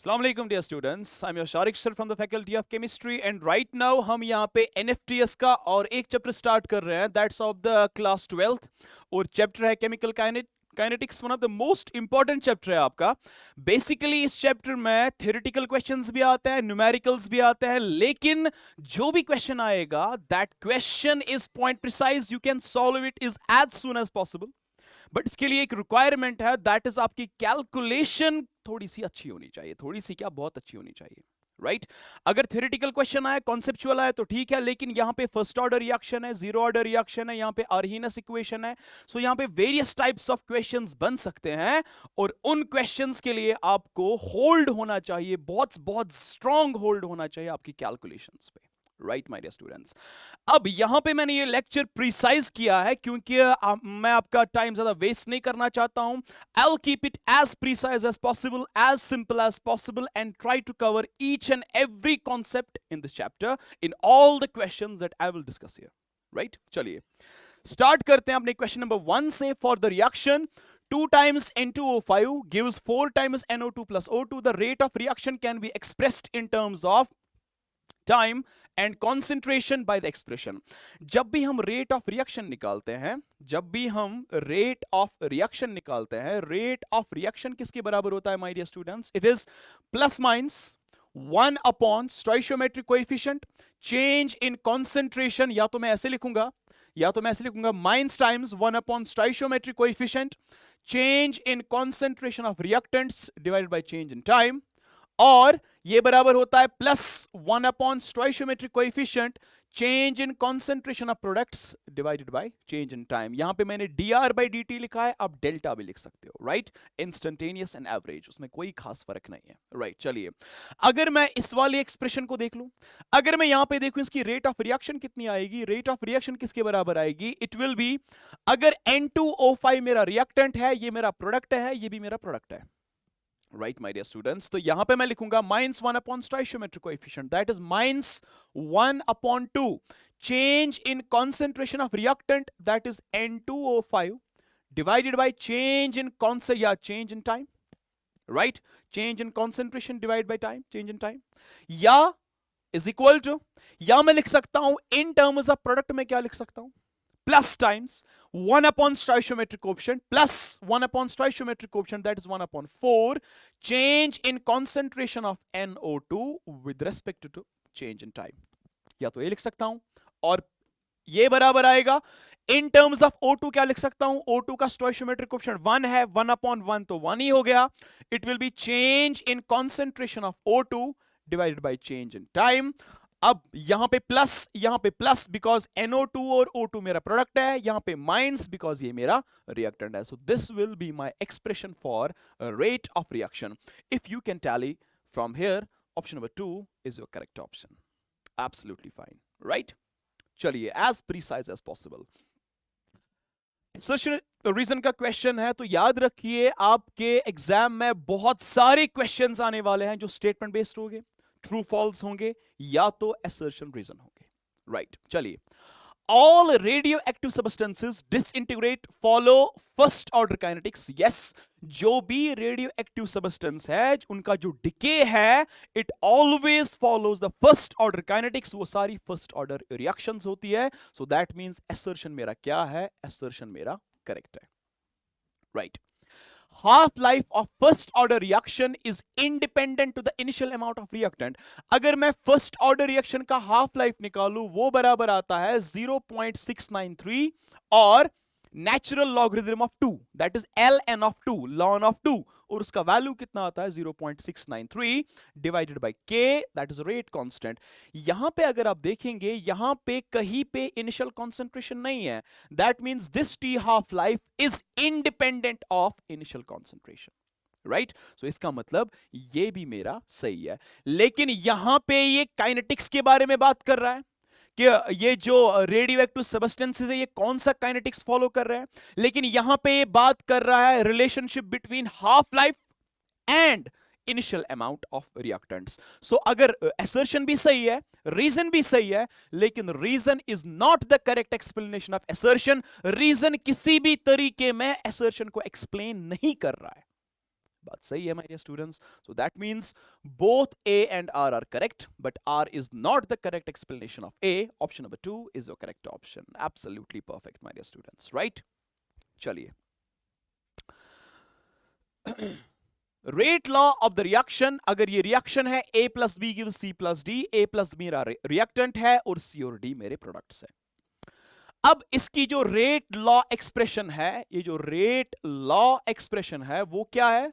Assalamu alaikum dear students, I'm your Sharik sir from the faculty of chemistry and right now हम यहाँ पे NFTS का और एक चैप्टर स्टार्ट कर रहे हैं that's of the class 12th और चैप्टर है chemical kinetics one of the most important chapter है आपका। बेसिकली इस चैप्टर में थ्योरेटिकल क्वेश्चंस भी आते हैं, न्यूमेरिकल्स भी आते हैं, लेकिन जो भी क्वेश्चन आएगा that question is point precise, you can solve it is as soon as possible. But इसके लिए एक रिक्वायरमेंट है, दैट इज आपकी कैलकुलेशन थोड़ी सी अच्छी होनी चाहिए, थोड़ी सी क्या बहुत अच्छी होनी चाहिए, राइट अगर थ्योरेटिकल क्वेश्चन आए, कॉन्सेप्चुअल आए तो ठीक है, लेकिन यहां पे फर्स्ट ऑर्डर रिएक्शन है, जीरो ऑर्डर रिएक्शन है, यहां पे आर्हीनस इक्वेशन है, सो यहां पे वेरियस टाइप्स ऑफ क्वेश्चंस बन सकते हैं और उन क्वेश्चंस के लिए आपको होल्ड होना चाहिए, बहुत बहुत स्ट्रांग होल्ड होना चाहिए आपकी कैलकुलेशंस पे, राइट माय डियर स्टूडेंट्स। अब यहां पे मैंने ये लेक्चर प्रिसाइज किया है क्योंकि मैं आपका टाइम ज्यादा वेस्ट नहीं करना चाहता हूं। I'll keep it as precise as possible, as simple as possible, and try to cover each and every concept in this chapter in all the questions that I will discuss here, right? चलिए start करते हैं अपने question number 1 से। For the reaction 2 times N2O5 gives 4 times NO2 plus O2, the rate of reaction can be expressed in terms of time and concentration by the expression. जब भी हम rate of reaction निकालते हैं, rate of reaction किसके बराबर होता है my dear students? It is plus minus 1 upon stoichiometric coefficient change in concentration, या तो मैं ऐसे लिखूंगा minus times 1 upon stoichiometric coefficient change in concentration of reactants divided by change in time, और ये बराबर होता है plus 1 upon stoichiometric coefficient change in concentration of products divided by change in time. यहां पे मैंने dr बाई dt लिखा है, आप डेल्टा भी लिख सकते हो, राइट? इंस्टेंटेनियस एंड एवरेज, उसमें कोई खास फर्क नहीं है, राइट? चलिए अगर मैं इस वाली एक्सप्रेशन को देख लूं, अगर मैं यहां पे देखूं इसकी रेट ऑफ रिएक्शन कितनी आएगी, रेट ऑफ रिएक्शन किसके बराबर आएगी? इट विल बी, अगर N2O5 मेरा रिएक्टेंट है, ये मेरा प्रोडक्ट है, ये भी मेरा प्रोडक्ट है, राइट माय डियर स्टूडेंट्स। तो यहां पे मैं लिखूंगा minus 1 upon stoichiometric coefficient, that is minus 1 upon 2 change in concentration of reactant, that is N2O5 divided by change in time, right? Change in concentration divide by time, change in time, या is equal to, या मैं लिख सकता हूं in terms of product में क्या लिख सकता हूं? Plus times 1 upon stoichiometric coefficient plus 1 upon stoichiometric coefficient, that is 1 upon 4 change in concentration of NO2 with respect to change in time। या तो ये लिख सकता हूं, और ये बराबर आएगा in terms of O2 क्या लिख सकता हूं? O2 का stoichiometric coefficient 1 है, 1 upon 1 तो 1 ही हो गया। It will be change in concentration of O2 divided by change in time। अब यहां पे प्लस बिकॉज NO2 और O2 मेरा प्रोडक्ट है, यहां पे माइनस बिकॉज ये मेरा रिएक्टेंट है। So this will be my expression for rate of reaction. If you can tally from here, option number 2 is your correct option. Absolutely fine, right? चलिए as precise as possible. Reason का question है, तो याद रखिए आपके exam में बहुत सारे क्वेश्चंस आने वाले हैं जो स्टेटमेंट बेस्ड होंगे, ट्रू फॉल्स होंगे, या तो असर्शन रीजन होंगे, राइट? चलिए, all radio active substances disintegrate follow first order kinetics. Yes, जो भी रेडियो एक्टिव सब्सटेंस है उनका जो डिके है, it always follows the first order kinetics, वो सारी फर्स्ट ऑर्डर रिएक्शंस होती है। सो दैट मींस असर्शन मेरा क्या है? असर्शन मेरा करेक्ट है, right? half life of first order reaction is independent to the initial amount of reactant। अगर मैं first order reaction का half life निकालूं, वो बराबर आता है 0.693 और natural logarithm of 2, that is ln of 2, ln of 2, और उसका वैल्यू कितना आता है? 0.693 divided by k, that is rate constant. यहां पे अगर आप देखेंगे, यहां पे कहीं पे इनिशियल कॉन्सेंट्रेशन नहीं है, that means this T half life is independent of initial concentration, right? So इसका मतलब ये भी मेरा सही है, लेकिन यहां पे ये काइनेटिक्स के बारे में बात कर रहा है कि ये जो रेडियो एक्टिव सब्सटेंसेस है ये कौन सा काइनेटिक्स फॉलो कर रहे हैं, लेकिन यहां पे ये बात कर रहा है relationship between half life and initial amount of reactants. So अगर असर्शन भी सही है, रीजन भी सही है, लेकिन reason is not the correct explanation of assertion. Reason किसी भी तरीके में असर्शन को एक्सप्लेन नहीं कर रहा है, बात सही है my dear students. So that means both A and R are correct, but R is not the correct explanation of A. Option number 2 is the correct option. Absolutely perfect my dear students, right? चलिए, rate law of the reaction, अगर ये reaction है A plus B gives C plus D, A plus मेरा reactant है और C और D मेरे products है. अब इसकी जो रेट लॉ एक्सप्रेशन है, ये जो रेट लॉ एक्सप्रेशन है वो क्या है?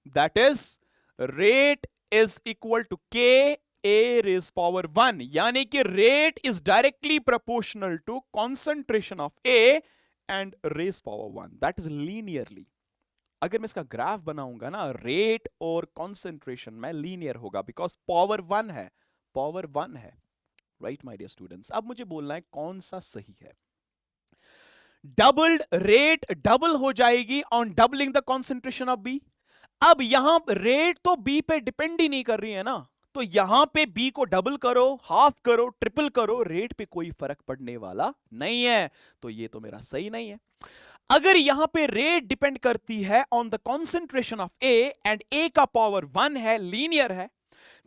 That is rate is equal to K A raise power 1, यानी कि rate is directly proportional to concentration of A and raise power 1. That is linearly. अगर मैं इसका ग्राफ बनाऊंगा ना, रेट और कॉन्सेंट्रेशन में लीनियर होगा बिकॉज पावर 1 है, पावर 1 है. राइट माय डियर स्टूडेंट्स, अब मुझे बोलना है कौन सा सही है. डबल्ड रेट डबल हो जाएगी on doubling the concentration of B. अब यहां रेट तो बी पे डिपेंड ही नहीं कर रही है ना, तो यहां पे बी को डबल करो, हाफ करो, ट्रिपल करो, रेट पे कोई फर्क पड़ने वाला नहीं है. तो ये तो मेरा सही नहीं है. अगर यहां पे रेट डिपेंड करती है on the concentration of A and A का पावर 1 है, लीनियर है,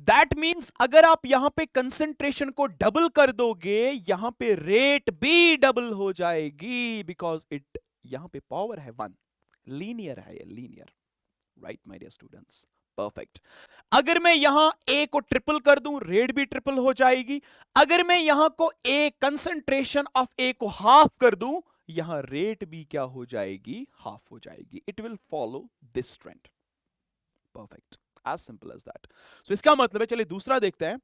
दैट मींस अगर आप यहां पे कंसेंट्रेशन को डबल कर दोगे, यहां पे रेट भी डबल हो जाएगी बिकॉज इट यहां पे पावर है 1, लीनियर है ये, linear. Right my dear students, perfect. अगर मैं यहां ए को ट्रिपल कर दूं, रेट भी ट्रिपल हो जाएगी. अगर मैं यहां को ए कंसेंट्रेशन ऑफ ए को हाफ कर दूं, यहां रेट भी क्या हो जाएगी? हाफ हो जाएगी. It will follow this trend. Perfect, as simple as that. So इसका मतलब है, चलिए दूसरा देखते हैं.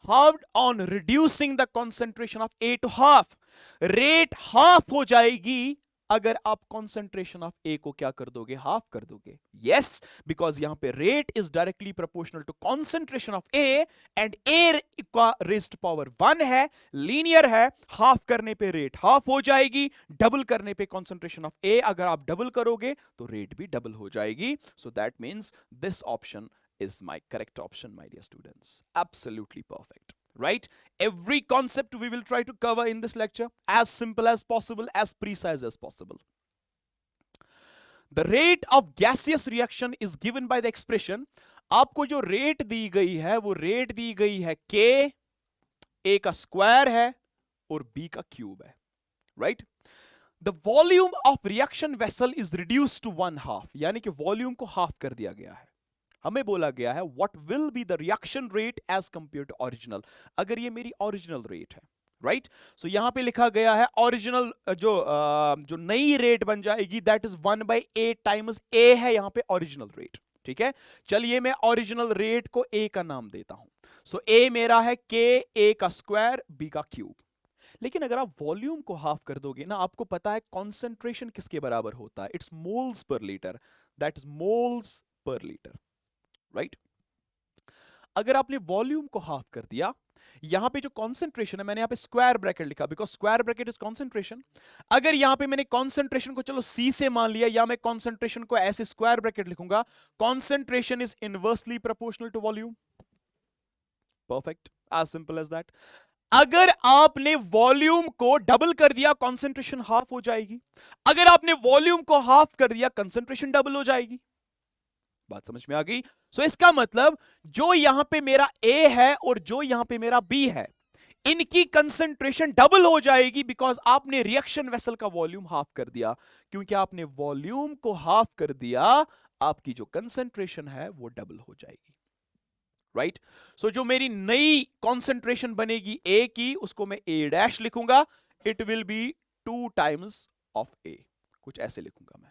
How on reducing the concentration of A to half, rate half हो जाएगी अगर आप कंसेंट्रेशन ऑफ ए को क्या कर दोगे? हाफ कर दोगे. यस, बिकॉज यहां पे rate is directly proportional to concentration of A and A का रेज्ड पावर 1 है, लीनियर है. हाफ करने पे रेट हाफ हो जाएगी, डबल करने पे कंसेंट्रेशन ऑफ ए अगर आप डबल करोगे तो रेट भी डबल हो जाएगी. सो that means this option is my correct option my dear students. Absolutely perfect, right? Every concept we will try to cover in this lecture as simple as possible, as precise as possible. The rate of gaseous reaction is given by the expression. आपको जो rate दी गई है वो rate दी गई है K, A का square है और B का क्यूब है, right? The volume of reaction vessel is reduced to 1/2, यानी कि वॉल्यूम को हाफ कर दिया गया है. हमें बोला गया है what will be the reaction rate as compare to original. अगर ये मेरी ओरिजिनल रेट है, राइट? सो यहां पे लिखा गया है ओरिजिनल जो नई रेट बन जाएगी दैट इज 1/8 टाइम्स ए है यहां पे ओरिजिनल रेट. ठीक है, चलिए मैं ओरिजिनल रेट को ए का नाम देता हूं. सो ए मेरा है के ए का स्क्वायर बी का क्यूब. लेकिन अगर आप वॉल्यूम को हाफ कर दोगे ना, आपको पता है कॉन्सेंट्रेशन किसके बराबर होता है? It's moles per litre. That is moles per litre, right? अगर आपने वॉल्यूम को हाफ कर दिया, यहां पे जो कॉन्सेंट्रेशन है, मैंने यहां पे स्क्वायर ब्रैकेट लिखा because square bracket is concentration. अगर यहां पे मैंने कॉन्सेंट्रेशन को चलो C से मान लिया, या मैं कॉन्सेंट्रेशन को ऐसे स्क्वायर ब्रैकेट लिखूंगा, concentration is inversely proportional to volume. Perfect, as simple as that. अगर आपने वॉल्यूम को डबल कर दिया, कॉन्सेंट्रेशन हाफ हो जाएगी. अगर आपने वॉल्यूम को हाफ कर दिया, कंसेंट्रेशन डबल हो जाएगी. बात समझ में आ गई? सो इसका मतलब जो यहां पे मेरा A है और जो यहां पे मेरा B है, इनकी कंसेंट्रेशन डबल हो जाएगी बिकॉज आपने रिएक्शन वेसल का वॉल्यूम हाफ कर दिया. क्योंकि आपने वॉल्यूम को हाफ कर दिया, आपकी जो कंसेंट्रेशन है वो डबल हो जाएगी, राइट? सो जो मेरी नई कंसेंट्रेशन बनेगी A की, उसको मैं A' लिखूंगा. It will B 2 times of A, कुछ ऐसे लिखूंगा मैं,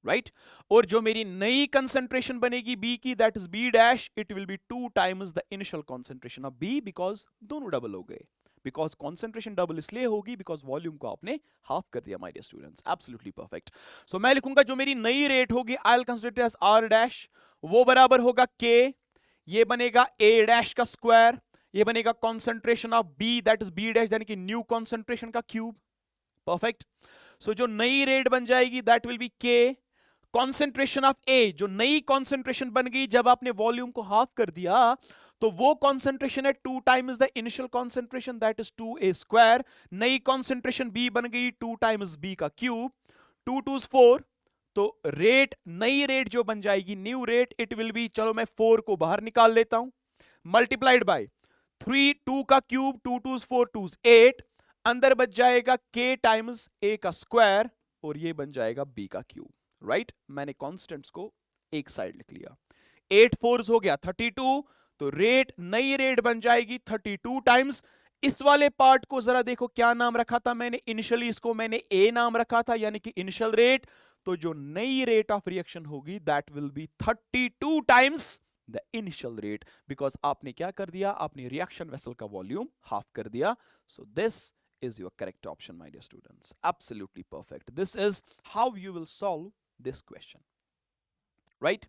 राइट? और जो मेरी नई कंसेंट्रेशन बनेगी B की, that is B', it will B 2 times the initial concentration of B because दोनों डबल हो गए. बिकॉज कंसेंट्रेशन डबल इसलिए होगी बिकॉज वॉल्यूम को आपने हाफ कर दिया my dear students. Absolutely perfect. So मैं लिखूंगा जो मेरी नई रेट होगी, I will consider as R', वो बराबर होगा K, ये बनेगा A' का स्क्वायर, ये बनेगा concentration of B that is B' यानी कि न्यू कंसेंट्रेशन का क्यूब. परफेक्ट. सो जो नई रेट बन जाएगी that will be K, concentration of A, जो नई कॉन्सेंट्रेशन बन गई जब आपने वॉल्यूम को हाफ कर दिया, तो वो कॉन्सेंट्रेशन है 2 times the initial concentration that is 2A square. नई कॉन्सेंट्रेशन B बन गई 2 टाइम्स B का क्यूब. 2 2s 4, तो रेट, नई रेट जो बन जाएगी, new rate, it will B, चलो मैं 4 को बाहर निकाल लेता हूं, मल्टीप्लाइड बाय 3, 2 का क्यूब, 2 2 4 2 8, अंदर बच जाएगा k टाइम्स a का स्क्वायर, और ये बन जाएगा b का क्यूब, राइट। मैंने कॉन्स्टेंट्स को एक साइड लिख लिया, 8 4 हो गया 32, तो रेट, नई रेट बन जाएगी 32 टाइम्स। इस वाले पार्ट को जरा देखो, क्या नाम रखा था मैंने इनिशियली, इसको मैंने a नाम रखा था, यानी कि इनिशियल रेट। तो जो नई रेट ऑफ रिएक्शन होगी that will B 32 times the initial rate, because आपने क्या कर दिया, आपने रिएक्शन वेसल का वॉल्यूम हाफ कर दिया। So this is your correct option, my dear students. Absolutely perfect. This is how you will solve this question, right?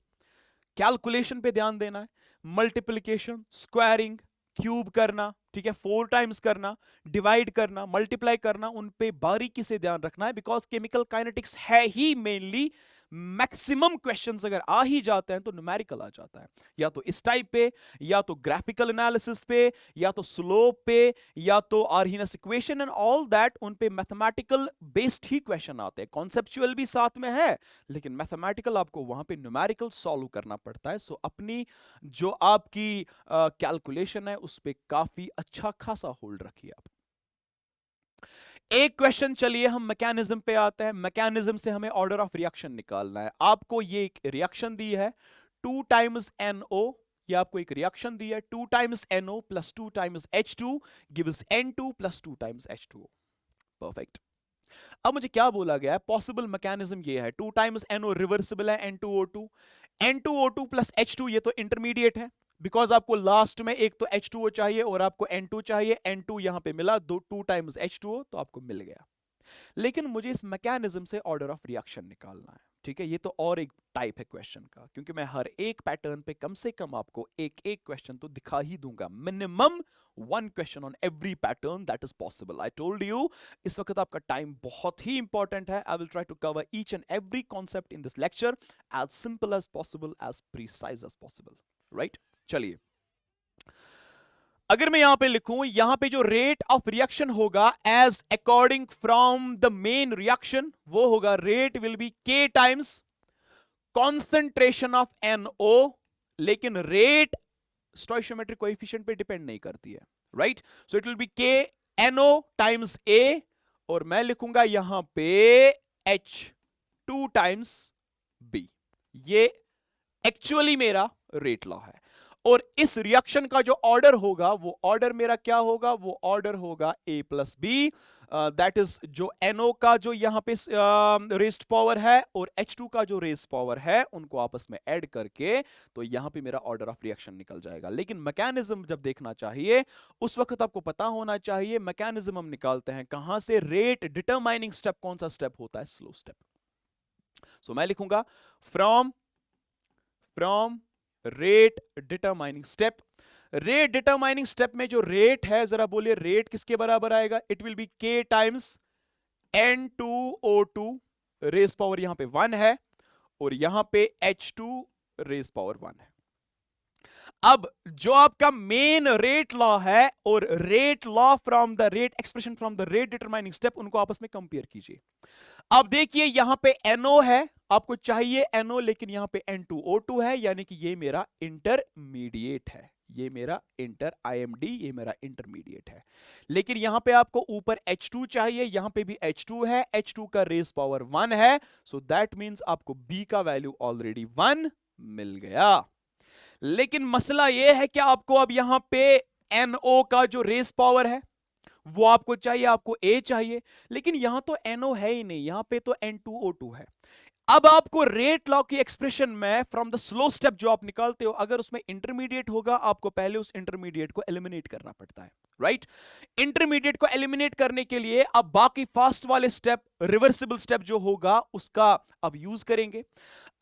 Calculation पे ध्यान देना है, मल्टीप्लीकेशन, स्क्वायरिंग, क्यूब करना, ठीक है, 4 टाइम्स करना, डिवाइड करना, मल्टीप्लाई करना, उन पे बारीकी से ध्यान रखना है, बिकॉज केमिकल काइनेटिक्स है ही मेनली, मैक्सिमम क्वेश्चंस अगर आ ही जाते हैं तो न्यूमेरिकल आ जाता है, या तो इस टाइप पे, या तो ग्राफिकल एनालिसिस पे, या तो स्लोप पे, या तो आर्हीनस इक्वेशन एंड ऑल दैट, उन पे मैथमेटिकल बेस्ड ही क्वेश्चन आते हैं। कॉन्सेप्चुअल भी साथ में है, लेकिन मैथमेटिकल आपको वहां पे न्यूमेरिकल सॉल्व करना पड़ता है। सो अपनी जो आपकी कैलकुलेशन है उस पे काफी अच्छा खासा होल्ड रखिए आप। एक क्वेश्चन, चलिए हम मैकेनिज्म पे आते हैं। मैकेनिज्म से हमें ऑर्डर ऑफ रिएक्शन निकालना है। आपको ये एक रिएक्शन दी है 2 टाइम्स NO, ये आपको एक रिएक्शन दी है 2 times NO plus 2 times H2 gives N2 plus 2 times H2O। Perfect. अब मुझे क्या बोला गया है, पॉसिबल मैकेनिज्म ये है, 2 टाइम्स NO रिवर्सिबल है N2O2, N2O2 प्लस H2 ये तो इंटरमीडिएट है, बिकॉज आपको लास्ट में एक तो H2O चाहिए और आपको N2 चाहिए, N2 यहां पे मिला, 2 टाइम्स H2O तो आपको मिल गया। लेकिन मुझे इस मैकेनिज्म से ऑर्डर ऑफ रिएक्शन निकालना है, ठीक है। ये तो और एक टाइप है क्वेश्चन का, क्योंकि मैं हर एक पैटर्न पे कम से कम आपको एक एक क्वेश्चन तो दिखा ही दूंगा, minimum 1 question on every pattern that is possible. I told you इस वक्त आपका टाइम बहुत ही इंपॉर्टेंट है। I will try to cover each and every concept in this lecture as simple as possible, as precise as possible, right. चलिए, अगर मैं यहां पे लिखूं, यहां पे जो रेट ऑफ रिएक्शन होगा as according from the main reaction, वो होगा rate will be K times concentration of NO, लेकिन रेट स्टोइशियोमेट्रिक कोएफिशिएंट पे डिपेंड नहीं करती है, right. So it will be K NO times A, और मैं लिखूंगा यहां पे H2 टाइम्स B। ये एक्चुअली मेरा रेट लॉ है, और इस रिएक्शन का जो ऑर्डर होगा वो ऑर्डर मेरा क्या होगा, वो ऑर्डर होगा A plus B, that is जो NO का जो यहां पे रेस्ड पावर है और H2 का जो रेस्ड पावर है, उनको आपस में ऐड करके तो यहां पे मेरा ऑर्डर ऑफ रिएक्शन निकल जाएगा। लेकिन मैकेनिज्म जब देखना चाहिए उस वक्त आपको पता होना चाहिए मैकेनिज्म हम निकालते हैं कहां से, रेट डिटरमाइनिंग स्टेप कौन सा स्टेप होता है, स्लो स्टेप। सो मैं लिखूंगा from rate determining step. Rate determining step में जो रेट है, जरा बोलिए रेट किसके बराबर आएगा, it will be K times N2O2, raise power यहां पे 1 है, और यहां पे H2 रेस पावर 1 है। अब जो आपका मेन रेट लॉ है और rate law from the rate expression from the rate determining step, उनको आपस में कंपेयर कीजिए। अब देखिए यहां पे NO है, आपको चाहिए NO, लेकिन यहां पे N2O2 है, यानी कि ये मेरा इंटरमीडिएट है, ये मेरा इंटर IMD, ये मेरा इंटरमीडिएट है। लेकिन यहां पे आपको ऊपर H2 चाहिए, यहां पे भी H2 है, H2 का रेस पावर 1 है, सो दैट मींस आपको B का वैल्यू ऑलरेडी 1 मिल गया। लेकिन मसला यह है कि आपको अब यहां पे NO का जो रेस पावर है वो आपको चाहिए, आपको A चाहिए, लेकिन यहां तो NO है ही नहीं, यहां पे तो N2O2 है। अब आपको रेट लॉ की एक्सप्रेशन में फ्रॉम द स्लो स्टेप जो आप निकालते हो, अगर उसमें इंटरमीडिएट होगा, आपको पहले उस इंटरमीडिएट को एलिमिनेट करना पड़ता है, राइट। इंटरमीडिएट को एलिमिनेट करने के लिए अब बाकी फास्ट वाले स्टेप, रिवर्सिबल स्टेप जो होगा उसका अब यूज करेंगे।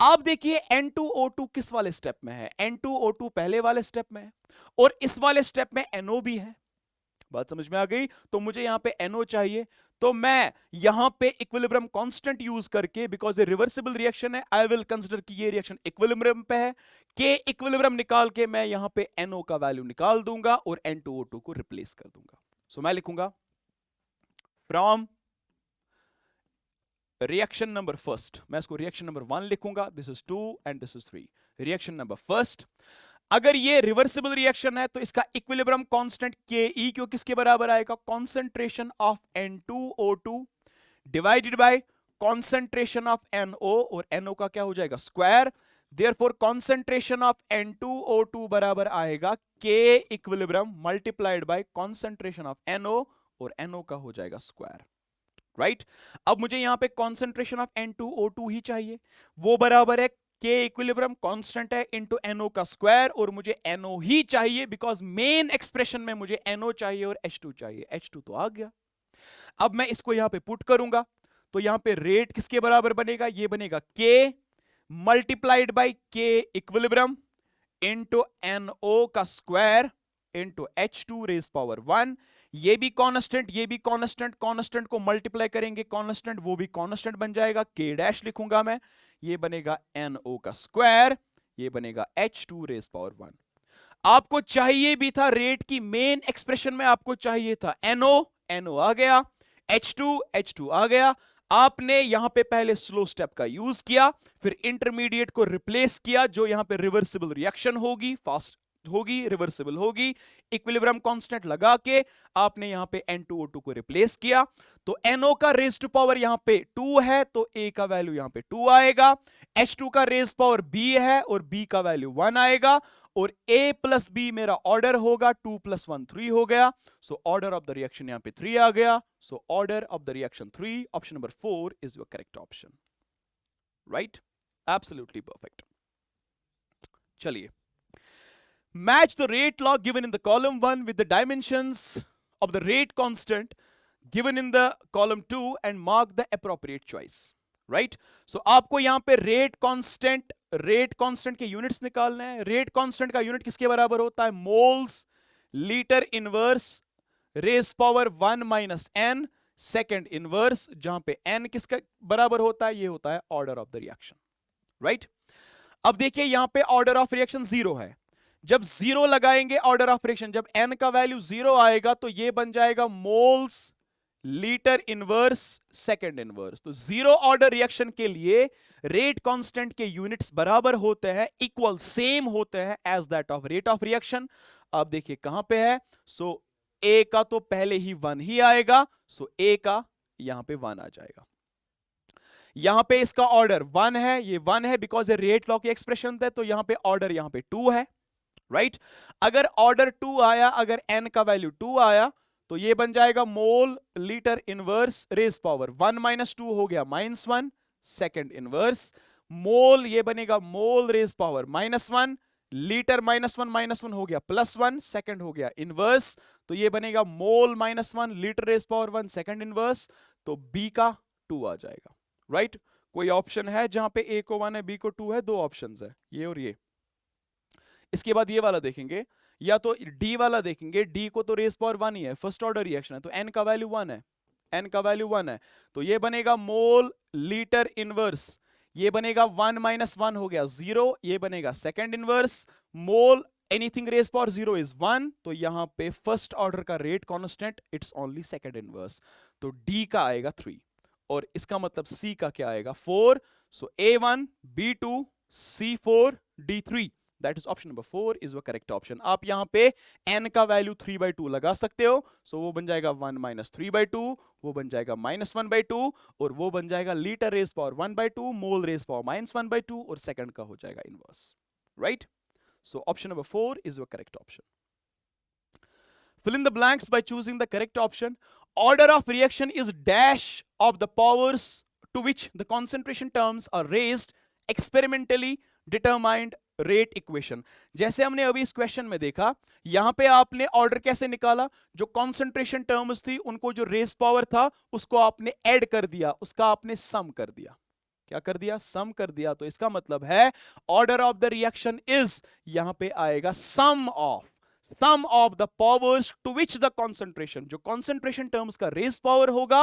आप देखिए N2O2 किस वाले स्टेप में है, N2O2 पहले वाले स्टेप में है, और इस वाले स्टेप में NO भी है। बात समझ में आ गई। तो मुझे यहां पे NO चाहिए, तो मैं यहां पे इक्विलिब्रियम कांस्टेंट यूज करके, बिकॉज ये रिवर्सिबल रिएक्शन है, आई विल कंसीडर कि ये रिएक्शन इक्विलिब्रियम पे है, के इक्विलिब्रियम निकाल के मैं यहां पे NO का वैल्यू निकाल दूंगा और N2O2 को रिप्लेस कर दूंगा। सो मैं लिखूंगा फ्रॉम रिएक्शन नंबर फर्स्ट, मैं इसको रिएक्शन नंबर 1 लिखूंगा, this is 2 and this is 3. Reaction number first, अगर ये रिवर्सिबल रिएक्शन है तो इसका इक्विलिब्रियम कांस्टेंट के क्यों किसके बराबर आएगा, concentration of N2O2 divided by concentration of NO, और NO का क्या हो जाएगा square. Therefore concentration of N2O2 बराबर आएगा K equilibrium multiplied by concentration of NO, और NO का हो जाएगा स्क्वायर. राइट अब मुझे यहां पे कॉन्सेंट्रेशन ऑफ N2O2 ही चाहिए, वो बराबर है K इक्विलिब्रियम कांस्टेंट है इनटू NO का स्क्वायर, और मुझे NO ही चाहिए बिकॉज मेन एक्सप्रेशन में मुझे NO चाहिए और H2 चाहिए. H2 तो आ गया. अब मैं इसको यहां पे पुट करूंगा तो यहां पे रेट किसके बराबर बनेगा, ये बनेगा K multiplied by K equilibrium into NO का square into H2 raise power 1. ये भी कांस्टेंट, ये भी कांस्टेंट, कांस्टेंट को मल्टीप्लाई करेंगे कांस्टेंट, वो भी कांस्टेंट बन जाएगा, K डैश लिखूंगा मैं, ये बनेगा NO का स्क्वायर, ये बनेगा H2 रेज पावर 1. आपको चाहिए भी था रेट की मेन एक्सप्रेशन में, आपको चाहिए था NO आ गया, H2 आ गया. आपने यहां पे पहले स्लो स्टेप का यूज किया, फिर इंटरमीडिएट को रिप्लेस किया, जो यहां पे रिवर्सिबल रिएक्शन होगी, फास्ट होगी, रिवर्सिबल होगी, इक्विलिब्रियम कांस्टेंट लगा के आपने यहां पे N2O2 को रिप्लेस किया. तो NO का रेज टू पावर यहां पे 2 है तो A का वैल्यू यहां पे 2 आएगा, H2 का रेज पावर B है और B का वैल्यू 1 आएगा, और A प्लस B मेरा ऑर्डर होगा, 2 प्लस 1 3 हो गया. So order of the reaction यहां पे 3 आ गया. So order of the reaction 3, option number 4 is your correct option. Right, absolutely perfect. चलिए, match the rate law given in the column 1 with the dimensions of the rate constant given in the column 2 and mark the appropriate choice. Right? So आपको यहां पे rate constant के units निकालने हैं. rate constant का unit किसके बराबर होता है, moles litre inverse raise power 1 minus n second inverse, जहां पे n किसका बराबर होता है, ये होता है order of the reaction. Right, अब देखिए यहां पे ऑर्डर ऑफ रिएक्शन 0 है. जब 0 लगाएंगे ऑर्डर ऑफ रिएक्शन, जब n का वैल्यू 0 आएगा तो ये बन जाएगा moles litre inverse second inverse. तो 0 ऑर्डर रिएक्शन के लिए रेट कांस्टेंट के यूनिट्स बराबर होते हैं, इक्वल सेम होते हैं as that of rate of reaction. अब देखिए कहां पे है, सो A का तो पहले ही 1 ही आएगा, सो A का यहां पे 1 आ जाएगा. यहां पे इसका ऑर्डर 1 है, ये 1 है बिकॉज ये रेट लॉ की एक्सप्रेशन है, तो यहां पे ऑर्डर यहां पे 2 है. राइट अगर ऑर्डर 2 आया, अगर n का वैल्यू 2 आया तो ये बन जाएगा mole litre inverse raise power 1 minus 2 हो गया -1 सेकेंड इनवर्स, मोल ये बनेगा मोल रेज पावर -1 लीटर -1 हो गया +1 सेकेंड हो गया इनवर्स, तो ये बनेगा mole -1 litre raise power 1 second inverse, तो B का 2 आ जाएगा. राइट कोई ऑप्शन है जहां पे A को 1 है B को 2 है, 2 ऑप्शंस है, ये और ये. इसके बाद ये वाला देखेंगे, या तो D वाला देखेंगे, D को तो रेज पावर 1 ही है, फर्स्ट ऑर्डर रिएक्शन है, तो n का वैल्यू 1 है, n का वैल्यू 1 है, तो ये बनेगा मोल लीटर इनवर्स, ये बनेगा 1 माइनस 1 हो गया 0, ये बनेगा second inverse, mole anything raise power 0 is 1, तो यहां पे फर्स्ट ऑर्डर का rate constant it's only second inverse, तो D का आएगा 3, और इसका मतलब C का क्या आएगा 4, सो A1 B2 C4 D3, that is option number 4 is the correct option. आप यहां पे n का वैल्यू 3/2 लगा सकते हो, सो वो बन जाएगा 1 माइनस 3/2, वो बन जाएगा -1/2, और वो बन जाएगा लीटर रेज पावर 1/2, मोल रेज पावर -1/2, और सेकंड का हो जाएगा inverse. Right, so option number 4 is the correct option. Fill in the blanks by choosing the correct option. Order of reaction is dash of the powers to which the concentration terms are raised, experimentally determined rate equation. जैसे हमने अभी इस question में देखा, यहां पे आपने order कैसे निकाला, जो कॉन्सेंट्रेशन टर्म्स थी उनको जो रेज पावर था उसको आपने ऐड कर दिया, उसका आपने सम कर दिया. क्या कर दिया, सम कर दिया. तो इसका मतलब है order of the reaction is, यहां पे आएगा sum of the powers to which the concentration, जो कॉन्सेंट्रेशन टर्म्स का रेज पावर होगा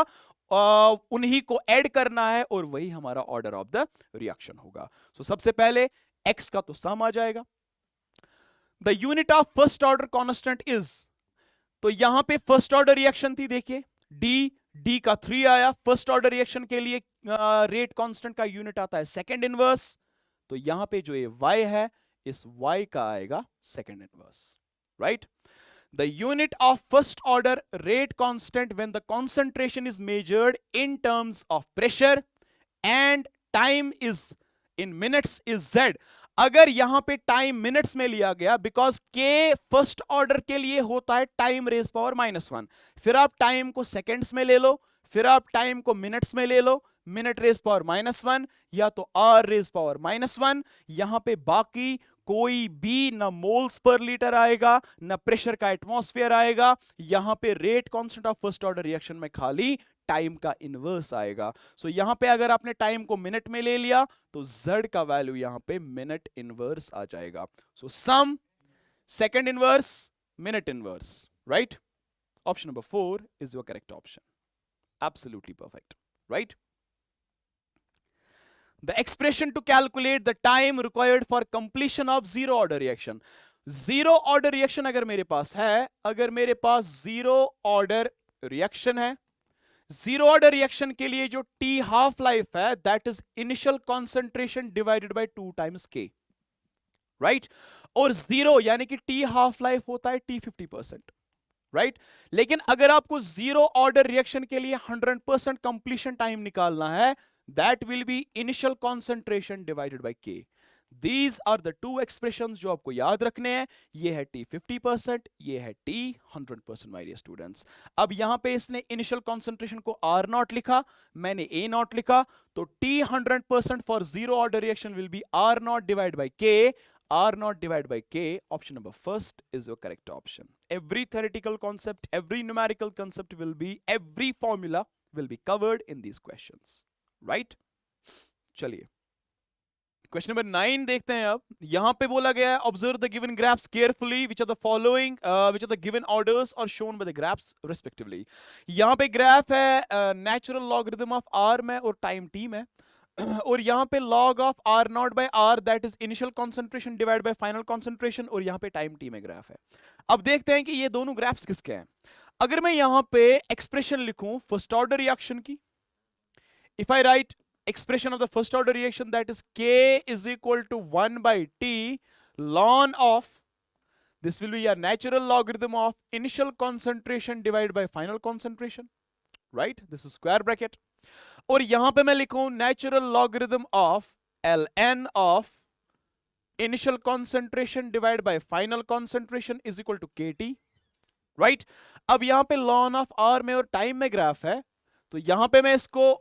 उन्हीं को ऐड करना है, और वही हमारा ऑर्डर ऑफ द रिएक्शन होगा. सो सबसे पहले x का तो सम आ जाएगा. The unit of first order constant is, तो यहां पे फर्स्ट ऑर्डर रिएक्शन थी, देखिए D डी का 3 आया। फर्स्ट ऑर्डर रिएक्शन के लिए रेट कांस्टेंट का यूनिट आता है सेकंड इनवर्स, तो यहां पे जो ये y है इस y का आएगा second inverse, right. The unit of first order rate constant when the concentration is measured in terms of pressure and time is in minutes is z। अगर यहां पे टाइम मिनट्स में लिया गया, बिकॉज k फर्स्ट ऑर्डर के लिए होता है टाइम रेज पावर -1, फिर आप टाइम को सेकेंड्स में ले लो, फिर आप टाइम को मिनट्स में ले लो, मिनट रेज पावर -1 या तो r रेज पावर -1। यहां पे बाकी कोई भी ना मोल्स पर लीटर आएगा ना प्रेशर का एटमॉस्फेयर आएगा, यहां पे rate constant of first order reaction में खाली टाइम का इनवर्स आएगा। सो यहां पे अगर आपने टाइम को मिनट में ले लिया तो z का वैल्यू यहां पे मिनट इनवर्स आ जाएगा। So some second inverse minute inverse, right. Option number 4 is your correct option, absolutely perfect, right. The expression to calculate the time required for completion of zero order reaction। Zero order reaction अगर मेरे पास है, अगर मेरे पास zero order reaction है, zero order reaction के लिए जो T half life है that is initial concentration divided bye 2 times K, right. और जीरो यानी कि T हाफ लाइफ होता है T 50%, राइट। लेकिन अगर आपको जीरो ऑर्डर रिएक्शन के लिए 100% कंप्लीशन टाइम निकालना है, that will be initial concentration divided by K। These are the two expressions जो आपको याद रखने हैं। ये है T 50%, ये है T 100%, my dear students। अब यहां पे इसने initial concentration को R नॉट लिखा, मैंने A नॉट लिखा, तो T 100% for zero order reaction will be R not divided by K। R naught divided by K, option number first is your correct option। Every theoretical concept, every numerical concept will be, every formula will be covered in these questions, right? चलिए question number 9 देखते हैं। अब यहां पे बोला गया है observe the given graphs carefully which are the following which are the given orders और shown by the graphs respectively. यहां पे ग्राफ है नेचुरल लॉगरिथम ऑफ r में और टाइम t में, और यहां पे log of r naught by r that is initial concentration divide by final concentration, और यहां पे टाइम t में ग्राफ है। अब देखते हैं कि ये दोनों ग्राफ्स किसके हैं। अगर मैं यहां पे एक्सप्रेशन लिखूं फर्स्ट ऑर्डर रिएक्शन की, if I write expression of the first order reaction that is K is equal to 1 by T ln of, this will be a natural logarithm of initial concentration divided by final concentration, right? This is square bracket। और यहां पे मैं लिखूं natural logarithm of ln of initial concentration divided by final concentration is equal to KT, right? अब यहां पे ln of R में और टाइम में ग्राफ है, तो यहां पे मैं इसको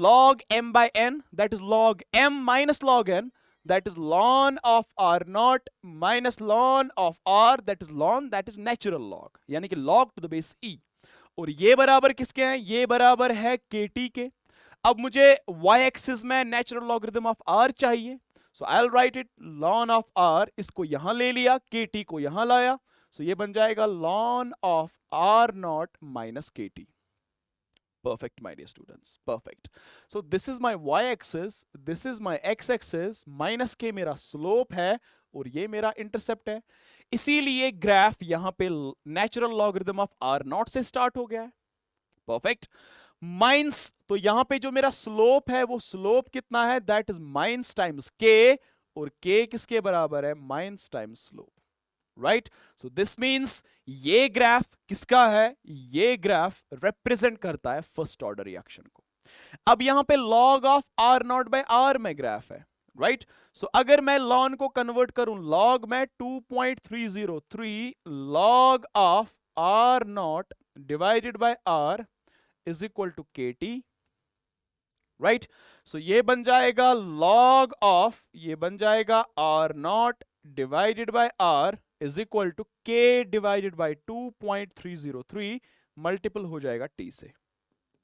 log m by n, that is log m minus log n, that is ln of r naught minus ln of r, that is ln, that is natural log, यानी कि log to the base e। और ये बराबर किसके हैं, ये बराबर है kt के। अब मुझे y एक्सिस में नेचुरल लॉगरिथम ऑफ r चाहिए, so I will write it ln of r, इसको यहां ले लिया, kt को यहां लाया, सो ये बन जाएगा ln of r naught minus kt। Perfect, my dear students, perfect। So this is my y-axis, this is my x-axis, minus k मेरा slope है और ये मेरा intercept है। इसीलिए ग्राफ यहां पे natural logarithm of r not से स्टार्ट हो गया है। परफेक्ट। माइनस, तो यहां पे जो मेरा स्लोप है वो स्लोप कितना है, that is minus times k, और k किसके बराबर है, minus times slope, right. So this means ये ग्राफ किसका है, ये ग्राफ रिप्रेजेंट करता है फर्स्ट ऑर्डर रिएक्शन को। अब यहां पे log of r naught by r में ग्राफ है, राइट। सो अगर मैं ln को कन्वर्ट करूं log में 2.303 log of r not divided by r is equal to kt, right. So ये बन जाएगा log ऑफ, ये बन जाएगा r not divided by r is equal to k divided by 2.303 multiple हो जाएगा t से,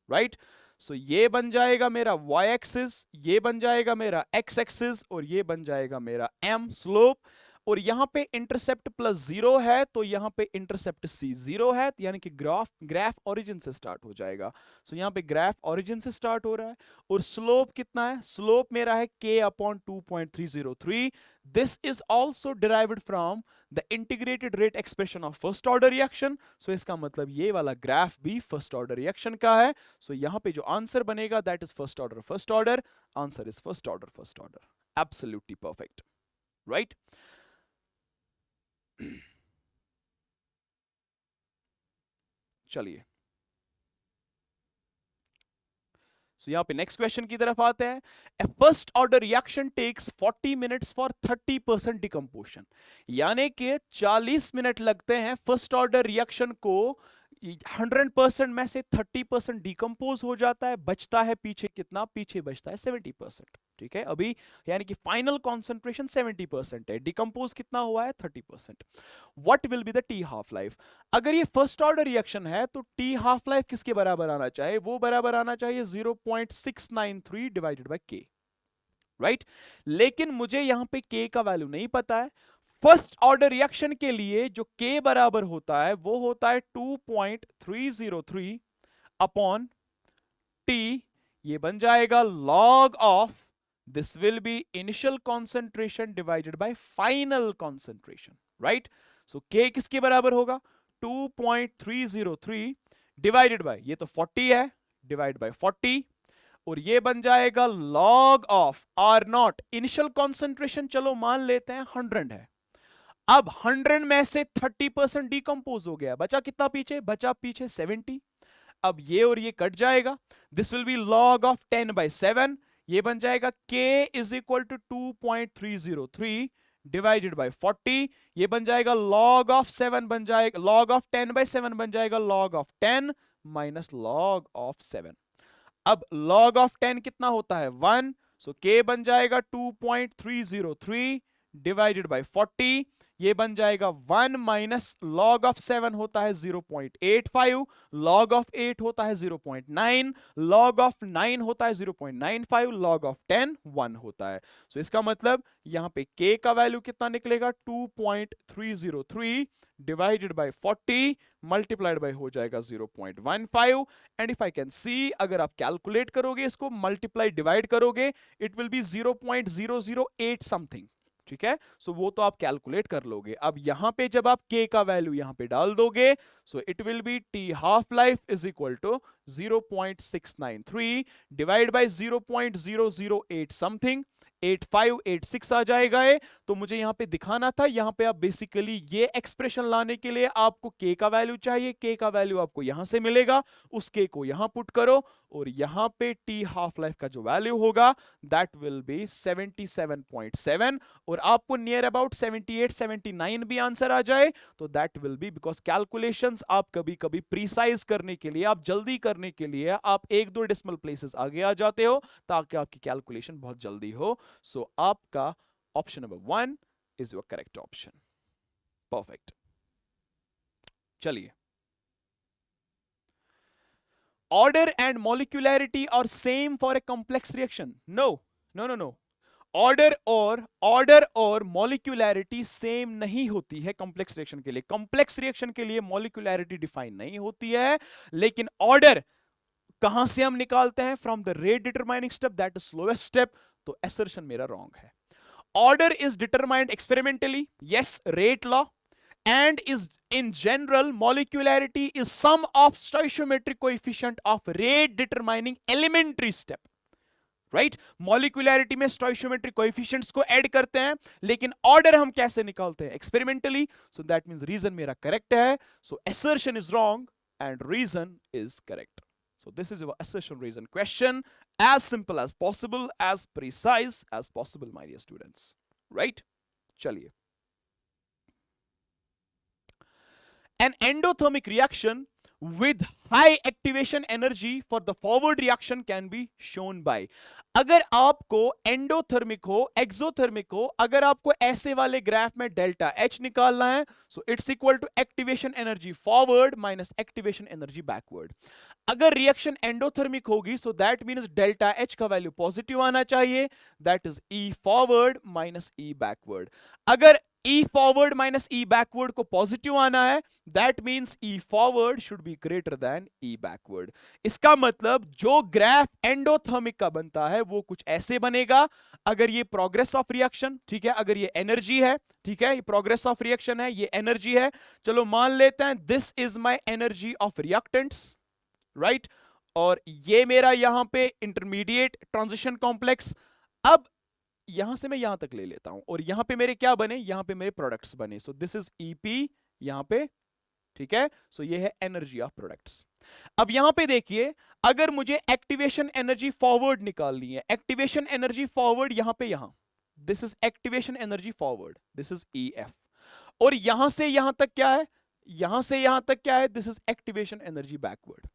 राइट। सो ये बन जाएगा मेरा y एक्सिस, ये बन जाएगा मेरा x एक्सिस, और ये बन जाएगा मेरा m स्लोप। और यहां पे इंटरसेप्ट प्लस 0 है तो यहां पे इंटरसेप्ट C 0 है, यानी कि ग्राफ ओरिजिन से स्टार्ट हो जाएगा। सो यहां पे ग्राफ ओरिजिन से स्टार्ट हो रहा है और स्लोप कितना है, स्लोप मेरा है k upon 2.303। This is also derived from the integrated rate expression of first order reaction. So इसका मतलब ये वाला ग्राफ भी फर्स्ट ऑर्डर रिएक्शन का है। सो यहां पे जो आंसर बनेगा that is first order, answer is first order. Absolutely perfect, right. चलिए, सो यहां पे नेक्स्ट क्वेश्चन की तरफ आते हैं। A first order reaction takes 40 minutes for 30% decomposition, यानी कि 40 मिनट लगते हैं फर्स्ट ऑर्डर रिएक्शन को 100% में से 30% डिकम्पोज हो जाता है, बचता है पीछे कितना, पीछे बचता है 70%। ठीक है, अभी यानी कि फाइनल कॉन्सेंट्रेशन 70% है, डिकम्पोज कितना हुआ है 30%। What will be the T half life? अगर ये फर्स्ट ऑर्डर रिएक्शन है तो टी हाफ लाइफ किसके बराबर आना चाहिए, वो बराबर आना चाहिए 0.693 डिवाइडेड बाय के, राइट। लेकिन मुझे यहां पे के का वैल्यू नहीं पता है। फर्स्ट ऑर्डर रिएक्शन के लिए जो के बराबर होता है वो होता है 2.303 अपॉन टी, ये बन जाएगा log of this will be initial concentration divided by final concentration, right. So के किसके बराबर होगा 2.303 डिवाइडेड बाय, ये तो 40 है, डिवाइड बाय 40, और ये बन जाएगा log of R naught, initial concentration चलो मान लेते हैं 100 है। अब 100 में से 30% डिकम्पोज हो गया, बचा कितना पीछे, बचा पीछे 70। अब ये और ये कट जाएगा, this will be log of 10/7, ये बन जाएगा k is equal to 2.303 divided by 40, ये बन जाएगा log ऑफ 7 बन जाएगा, log ऑफ 10/7 बन जाएगा log of 10 minus log of 7। अब log ऑफ 10 कितना होता है 1, सो k बन जाएगा 2.303 डिवाइडेड बाय 40, ये बन जाएगा 1 माइनस log ऑफ 7 होता है 0.85, log ऑफ 8 होता है 0.9, log ऑफ 9 होता है 0.95, log ऑफ 10 1 होता है। सो इसका मतलब यहां पे k का वैल्यू कितना निकलेगा 2.303 डिवाइडेड बाय 40 मल्टीप्लाइड बाय हो जाएगा 0.15। एंड इफ आई कैन सी, अगर आप कैलकुलेट करोगे इसको, मल्टीप्लाई डिवाइड करोगे, इट विल बी 0.008 समथिंग। ठीक है, सो वो तो आप कैलकुलेट कर लोगे। अब यहां पे जब आप k का वैल्यू यहां पे डाल दोगे, so it will be T half life is equal to 0.693 divide by 0.008 something, 8586 आ जाएगा ये। तो मुझे यहां पे दिखाना था, यहां पे आप बेसिकली ये एक्सप्रेशन लाने के लिए आपको k का वैल्यू चाहिए, k का वैल्यू आपको यहां से मिलेगा, उस k को यहां पुट करो और यहां पे t हाफ लाइफ का जो वैल्यू होगा दैट विल बी 77.7, और आपको नियर अबाउट 78 79 भी आंसर आ जाए तो that will B, because calculations आप कभी कभी प्रीसाइज करने के लिए, आप जल्दी करने के लिए आप 1-2 डेसिमल प्लेसेस आगे आ जाते हो ताकि आपकी कैलकुलेशन बहुत जल्दी हो। सो आपका option number 1 is your correct option. Perfect. चलिए, order and molecularity are same for a complex reaction? No. Order और मॉलिक्यूलैरिटी सेम नहीं होती है कॉम्प्लेक्स रिएक्शन के लिए। कॉम्प्लेक्स रिएक्शन के लिए मॉलिक्यूलैरिटी डिफाइन नहीं होती है, लेकिन ऑर्डर कहां से हम निकालते हैं, from the rate determining step, that is slowest step. तो असर्शन मेरा रॉन्ग है। Order is determined experimentally, yes, rate law, and is in general molecularity is sum of stoichiometric coefficient of rate determining elementary step, right? molecularity में stoichiometric coefficients को add करते हैं, लेकिन order हम कैसे निकालते हैं, experimentally. So that means reason मेरा करेक्ट है, so assertion is wrong and reason is correct. So this is your assertion reason question, as simple as possible, as precise as possible, my dear students, right? चलिए, an endothermic reaction with high activation energy for the forward reaction can be shown by। अगर आपको endothermic हो, exothermic हो, अगर आपको ऐसे वाले graph में डेल्टा H निकालना है, so it's equal to activation energy forward minus activation energy backward. अगर रिएक्शन एंडोथर्मिक होगी, so that means delta H का वैल्यू पॉजिटिव आना चाहिए, that is E forward minus E backward. अगर E forward minus E backward को positive आना है, that means E forward should be greater than E backward. इसका मतलब जो ग्राफ एंडोथर्मिक का बनता है वो कुछ ऐसे बनेगा। अगर ये प्रोग्रेस ऑफ रिएक्शन, ठीक है, अगर ये एनर्जी है, ठीक है, ये प्रोग्रेस ऑफ रिएक्शन है, ये एनर्जी है, चलो मान लेते हैं this is my energy of reactants, right, और ये मेरा यहां पे इंटरमीडिएट ट्रांजिशन कॉम्प्लेक्स। अब यहां से मैं यहां तक ले लेता हूं और यहां पे मेरे क्या बने, यहां पे मेरे प्रोडक्ट्स बने। सो दिस इज ईपी यहां पे, ठीक है। सो ये है एनर्जी ऑफ प्रोडक्ट्स। अब यहां पे देखिए, अगर मुझे एक्टिवेशन एनर्जी फॉरवर्ड निकालनी है, एक्टिवेशन एनर्जी फॉरवर्ड यहां पे, यहां this is activation energy forward, this is E F, और यहां से यहां तक क्या है, यहां से यहां तक क्या है, this is activation energy backward,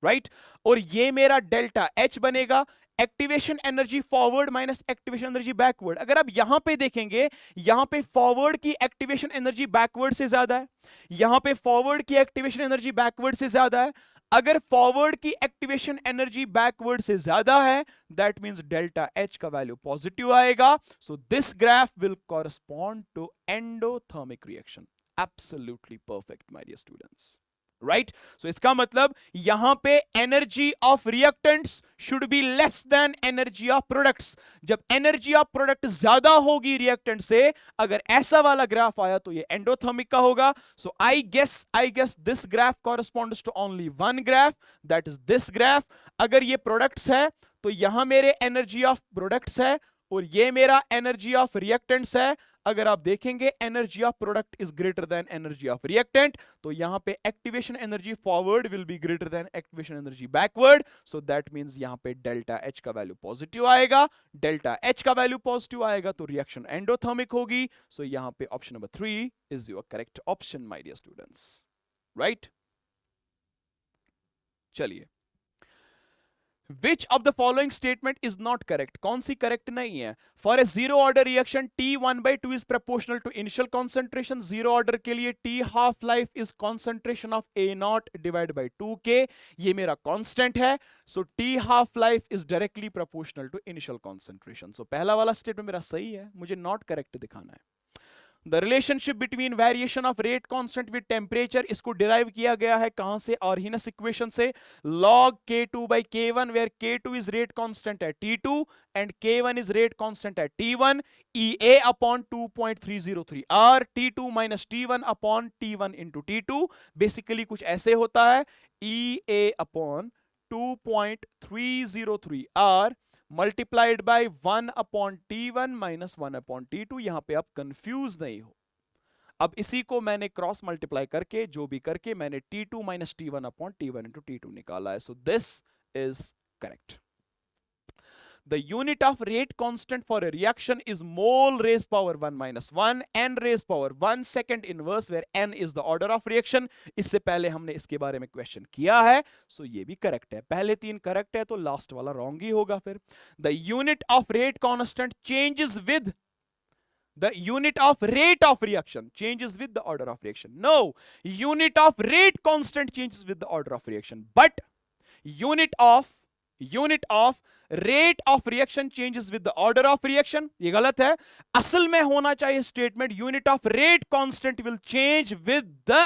right, और ये मेरा डेल्टा एच बनेगा, activation energy forward minus activation energy backward. अगर आप यहां पे देखेंगे, यहां पे फॉरवर्ड की एक्टिवेशन एनर्जी बैकवर्ड से ज्यादा है, यहां पे फॉरवर्ड की एक्टिवेशन एनर्जी बैकवर्ड से ज्यादा है। अगर फॉरवर्ड की एक्टिवेशन एनर्जी बैकवर्ड से ज्यादा है, दैट मींस डेल्टा एच का वैल्यू पॉजिटिव आएगा। So this graph will correspond to endothermic reaction. Absolutely perfect my dear students, right. So इसका मतलब यहां पे energy of reactants should be less than energy of products. जब energy of product ज्यादा होगी reactant से, अगर ऐसा वाला ग्राफ आया तो ये एंडोथर्मिक का होगा। So I guess this graph corresponds to only one graph, that is this graph. अगर ये प्रोडक्ट्स है तो यहां मेरे एनर्जी ऑफ प्रोडक्ट्स है और ये मेरा एनर्जी ऑफ रिएक्टेंट्स है। अगर आप देखेंगे energy of product is greater than energy of reactant, तो यहां पे activation energy forward will be greater than activation energy backward. So that means यहां पे डेल्टा एच का वैल्यू पॉजिटिव आएगा। डेल्टा एच का वैल्यू पॉजिटिव आएगा तो रिएक्शन एंडोथर्मिक होगी। सो यहां पे option number 3 is your correct option my dear students, right. चलिए, Which of the following statement is not correct? कौन सी करेक्ट नहीं है? For a zero order reaction, T1/2 is proportional to initial concentration. Zero order के लिए T half life is concentration of A0 divided by 2K. ये मेरा constant है. So T half life is directly proportional to initial concentration. So पहला वाला statement मेरा सही है, मुझे not correct दिखाना है. The relationship between variation of rate constant with temperature, इसको डिराइव किया गया है कहां से? Arrhenius equation से, log K2 by K1, where K2 is rate constant at T2 and K1 is rate constant at T1, EA upon 2.303 R, T2 minus T1 upon T1 into T2. Basically कुछ ऐसे होता है, EA upon 2.303 R multiplied by 1 upon T1 minus 1 upon T2। यहां पे आप confuse नहीं हो। अब इसी को मैंने क्रॉस मल्टीप्लाई करके, जो भी करके, मैंने T2 minus T1 upon T1 into T2 निकाला है। So this is correct. The unit of rate constant for a reaction is mole raised power 1 minus 1 n raised power 1 second inverse, where n is the order of reaction. इससे पहले हमने इसके बारे में question किया है, सो ये भी करेक्ट है। पहले तीन करेक्ट है तो लास्ट वाला रॉन्ग ही होगा फिर। The unit of rate constant changes with the unit of rate of reaction changes with the order of reaction. No, unit of rate constant changes with the order of reaction, but unit of rate of reaction changes with the order of reaction. ये गलत है। असल में होना चाहिए statement unit of rate constant will change with the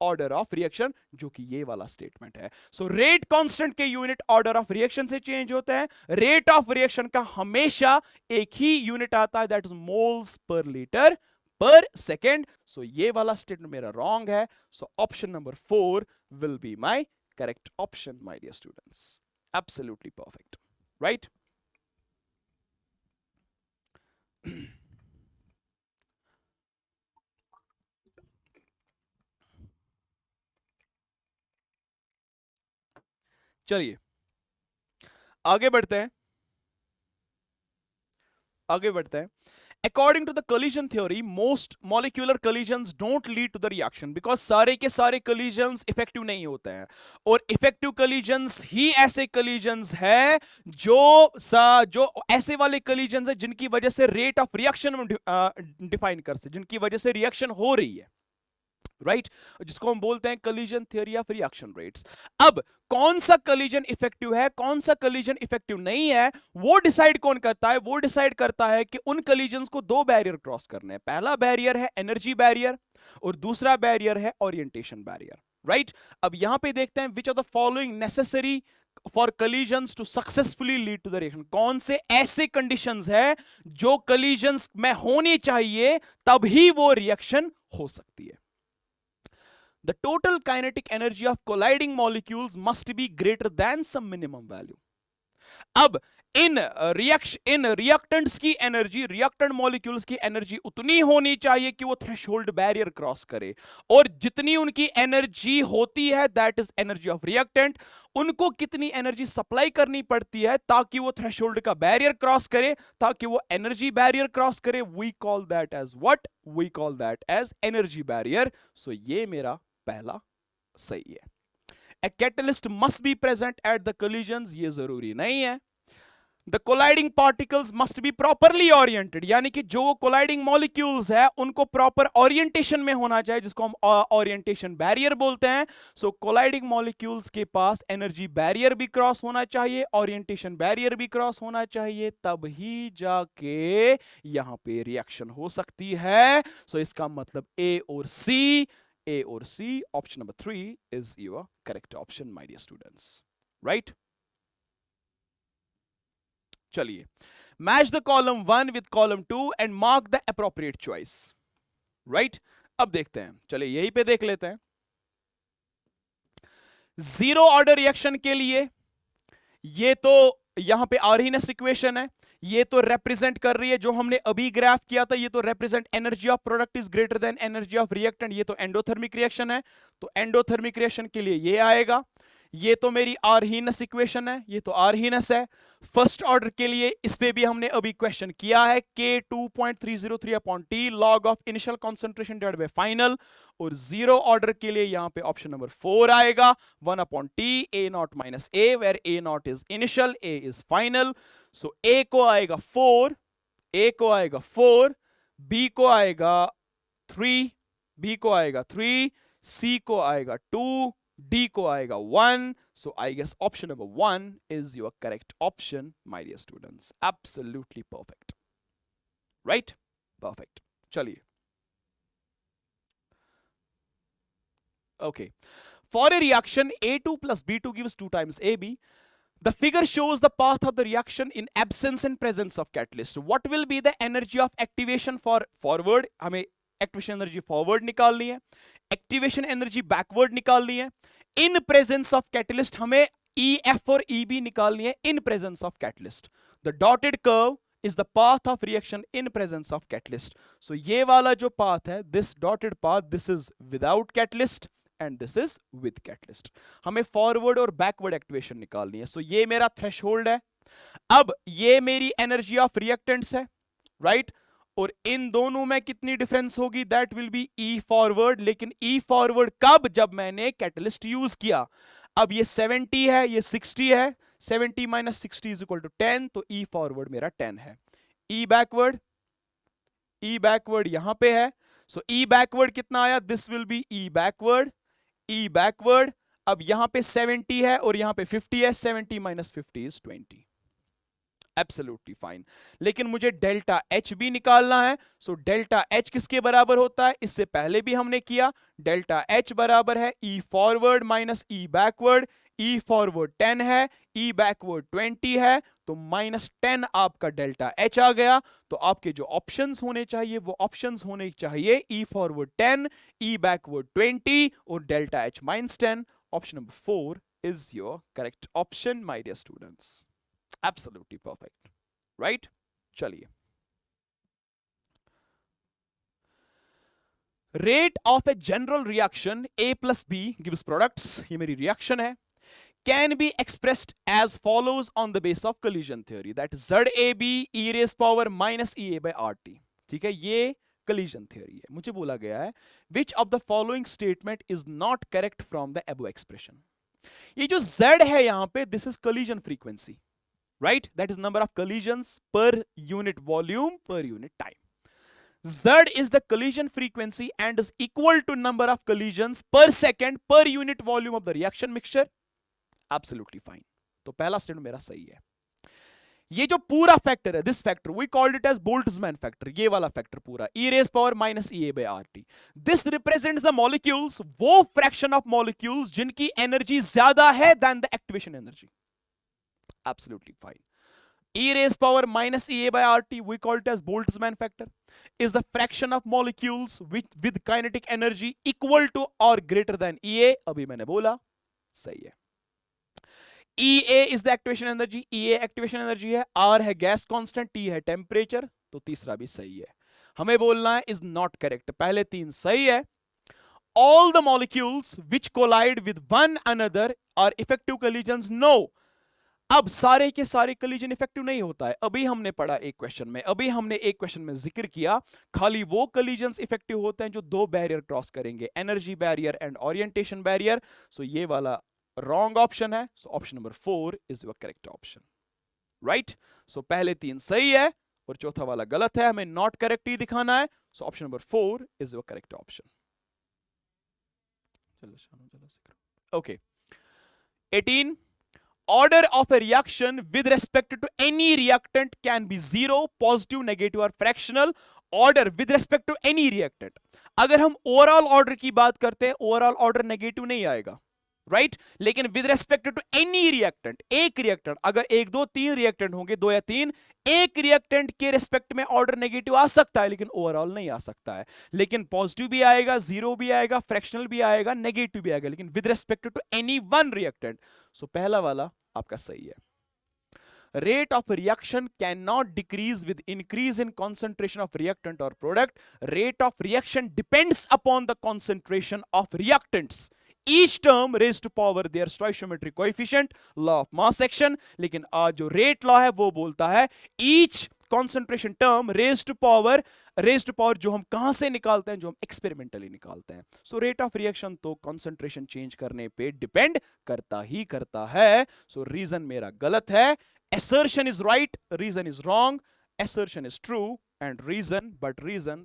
order of reaction, जो कि ये वाला स्टेटमेंट है। सो रेट कांस्टेंट के यूनिट ऑर्डर ऑफ रिएक्शन से चेंज होते हैं। रेट ऑफ रिएक्शन का हमेशा एक ही यूनिट आता है, that is moles per litre per second. So ये वाला स्टेटमेंट मेरा रॉन्ग है। So option number 4 will be my correct option my dear students. Absolutely perfect, right? चलिए आगे बढ़ते हैं, आगे बढ़ते हैं। According to the collision theory, most molecular collisions don't lead to the reaction because सारे के सारे collisions effective नहीं होते हैं, और effective collisions ही ऐसे collisions है जो ऐसे वाले collisions है जिनकी वजह से rate of reaction define कर से, जिनकी वजह से reaction हो रही है, राइट जिसको हम बोलते हैं कलीजन थ्योरी ऑफ रिएक्शन रेट्स। अब कौन सा कलीजन इफेक्टिव है, कौन सा कलीजन इफेक्टिव नहीं है, वो डिसाइड कौन करता है? वो डिसाइड करता है कि उन कलीजन्स को दो बैरियर क्रॉस करने हैं। पहला बैरियर है एनर्जी बैरियर और दूसरा बैरियर है ओरिएंटेशन बैरियर। राइट अब यहां पे देखते हैं which are the following necessary for collisions to successfully lead to the reaction. कौन से ऐसे कंडीशंस है जो collisions में होनी चाहिए तभी वो रिएक्शन हो सकती है। The total kinetic energy of colliding molecules must be greater than some minimum value. अब इन रिएक्टेंट्स की एनर्जी, रिएक्टेंट मॉलिक्यूल्स की एनर्जी उतनी होनी चाहिए कि वो थ्रेशोल्ड बैरियर क्रॉस करे, और जितनी उनकी एनर्जी होती है that is energy of reactant, उनको कितनी एनर्जी सप्लाई करनी पड़ती है ताकि वो थ्रेशोल्ड का बैरियर क्रॉस करे, ताकि वो एनर्जी बैरियर क्रॉस करे। We call that as what? We call that as energy barrier. So ये मेरा पहला सही है। A catalyst must be present at the collisions, ये जरूरी नहीं है। The colliding particles must be properly oriented, यानी कि जो colliding molecules है उनको proper orientation में होना चाहिए, जिसको हम orientation barrier बोलते हैं। So colliding molecules के पास energy barrier भी cross होना चाहिए, orientation barrier भी cross होना चाहिए, तब ही जाके यहां पे reaction हो सकती है। So इसका मतलब A और C, option number 3 is your correct option, my dear students. Right? चलिए, match the column 1 with column 2 and mark the appropriate choice. Right? अब देखते हैं, चलिए यहीं पे देख लेते हैं। जीरो ऑर्डर रिएक्शन के लिए ये तो यहां पे आर्हीनेस इक्वेशन है, ये तो रिप्रेजेंट कर रही है जो हमने अभी ग्राफ किया था, ये तो represent energy of product is greater than energy of reactant, ये तो एंडोथर्मिक रिएक्शन है, तो एंडोथर्मिक रिएक्शन के लिए ये आएगा। ये तो मेरी आर्हीनेस इक्वेशन है, ये तो आर्हीनेस है। फर्स्ट ऑर्डर के लिए इस पे भी हमने अभी क्वेश्चन किया है, K 2.303 upon T log of initial concentration divided by final. और जीरो ऑर्डर के लिए यहां पे ऑप्शन नंबर 4 आएगा, 1 upon T A naught minus A, where A naught is initial, A is final. So A को आएगा 4, A को आएगा 4, B को आएगा 3, B को आएगा 3, C को आएगा 2, D को आएगा 1. So I guess option number 1 is your correct option, my dear students. Absolutely perfect. Right? Perfect. चलिए. Okay. For a reaction A2 plus B2 gives 2 times AB. The figure shows the path of the reaction in absence and presence of catalyst. What will be the energy of activation for forward? हमें activation energy forward निकालनी है, activation energy backward निकालनी है। In presence of catalyst हमें EF और EB निकालनी है in presence of catalyst. The dotted curve is the path of reaction in presence of catalyst. So ये वाला जो path है, this dotted path, this is without catalyst and this is with catalyst. हमें forward और backward activation निकालनी है। So ये मेरा threshold है। अब ये मेरी energy of reactants है, right? और इन दोनों में कितनी डिफरेंस होगी? That will be E forward. लेकिन ई फॉरवर्ड कब? जब मैंने कैटलिस्ट यूज किया। अब ये 70 है, ये 60 है, 70 माइनस 60 इज इक्वल टू 10, तो ई फॉरवर्ड मेरा 10 है। ई बैकवर्ड यहां पे है, सो ई बैकवर्ड कितना आया? This will be E backward. अब यहां पे 70 है और यहां पे 50 है, 70 माइनस 50 इज 20। Absolutely fine. लेकिन मुझे डेल्टा एच भी निकालना है। सो डेल्टा एच किसके बराबर होता है? इससे पहले भी हमने किया, डेल्टा एच बराबर है ई फॉरवर्ड माइनस ई बैकवर्ड। ई फॉरवर्ड 10 है, ई बैकवर्ड 20 है, तो माइनस 10 आपका डेल्टा एच आ गया। तो आपके जो ऑप्शंस होने चाहिए वो ऑप्शंस होने चाहिए ई फॉरवर्ड 10, ई बैकवर्ड 20 और delta H minus 10। Option number 4 is your correct option, my dear students. Absolutely perfect, right? चलिए, rate of a general reaction A plus B gives products, ये मेरी reaction है, can be expressed as follows on the basis of collision theory, that is ZAB e raised power minus EA by RT। ठीक है, ये collision theory है। मुझे बोला गया है which of the following statement is not correct from the above expression। ये जो Z है यहां पे, this is collision frequency, right? That is number of collisions per unit volume per unit time. Z is the collision frequency and is equal to number of collisions per second per unit volume of the reaction mixture. Absolutely fine. तो पहला statement मेरा सही है. ये जो पूरा factor है, this factor we called it as Boltzmann factor, ये वाला फैक्टर पूरा e raised power minus EA by RT. This represents the molecules, वो फ्रैक्शन ऑफ मॉलिक्यूल्स जिनकी एनर्जी ज्यादा है then the activation energy. Absolutely fine. E raised power minus EA by RT, we call it as Boltzmann factor, is the fraction of molecules with kinetic energy equal to or greater than EA. अभी मैंने बोला सही है. EA is the activation energy, EA activation energy है, R है gas constant, T है temperature, तो तीसरा भी सही है. हमें बोलना है is not correct. पहले तीन सही है. All the molecules which collide with one another are effective collisions. No. अब सारे के सारे कलीजन इफेक्टिव नहीं होता है. अभी हमने पढ़ा एक क्वेश्चन में, जिक्र किया खाली वो कलीजन्स इफेक्टिव होते हैं जो दो बैरियर क्रॉस करेंगे, energy barrier and orientation barrier. So ये वाला रॉन्ग ऑप्शन है. So option number 4 is your correct option. Right. So पहले तीन सही है और चौथा वाला गलत है, हमें नॉट करेक्ट ही दिखाना है. So option number 4 is your correct option. Okay. 18. Order of a reaction with respect to any reactant can be 0, positive, negative और fractional. Order with respect to any reactant. अगर हम ओवरऑल ऑर्डर की बात करते हैं, overall order negative नहीं आएगा, right? लेकिन with respect to any reactant, एक रिएक्टेंट, अगर एक दो तीन रिएक्टेंट होंगे, दो या तीन, एक रिएक्टेंट के रेस्पेक्ट में ऑर्डर नेगेटिव आ सकता है लेकिन ओवरऑल नहीं आ सकता है. लेकिन पॉजिटिव भी आएगा, जीरो भी आएगा, फ्रैक्शनल भी आएगा, नेगेटिव भी आएगा, लेकिन with respect to any one reactant. So पहला वाला आपका सही है. Rate of reaction cannot decrease with increase in concentration of reactant or product. Rate of reaction depends upon the concentration of reactants. Each term raised to power their stoichiometric coefficient, law of mass action. लेकिन आज जो rate law है वो बोलता है each concentration term raised to power जो हम कहां से निकालते हैं, जो हम एक्सपेरिमेंटली निकालते हैं. सो रेट ऑफ रिएक्शन तो कंसंट्रेशन चेंज करने पे डिपेंड करता ही करता है. सो रीजन मेरा गलत है. assertion is right, reason is wrong, assertion is true and reason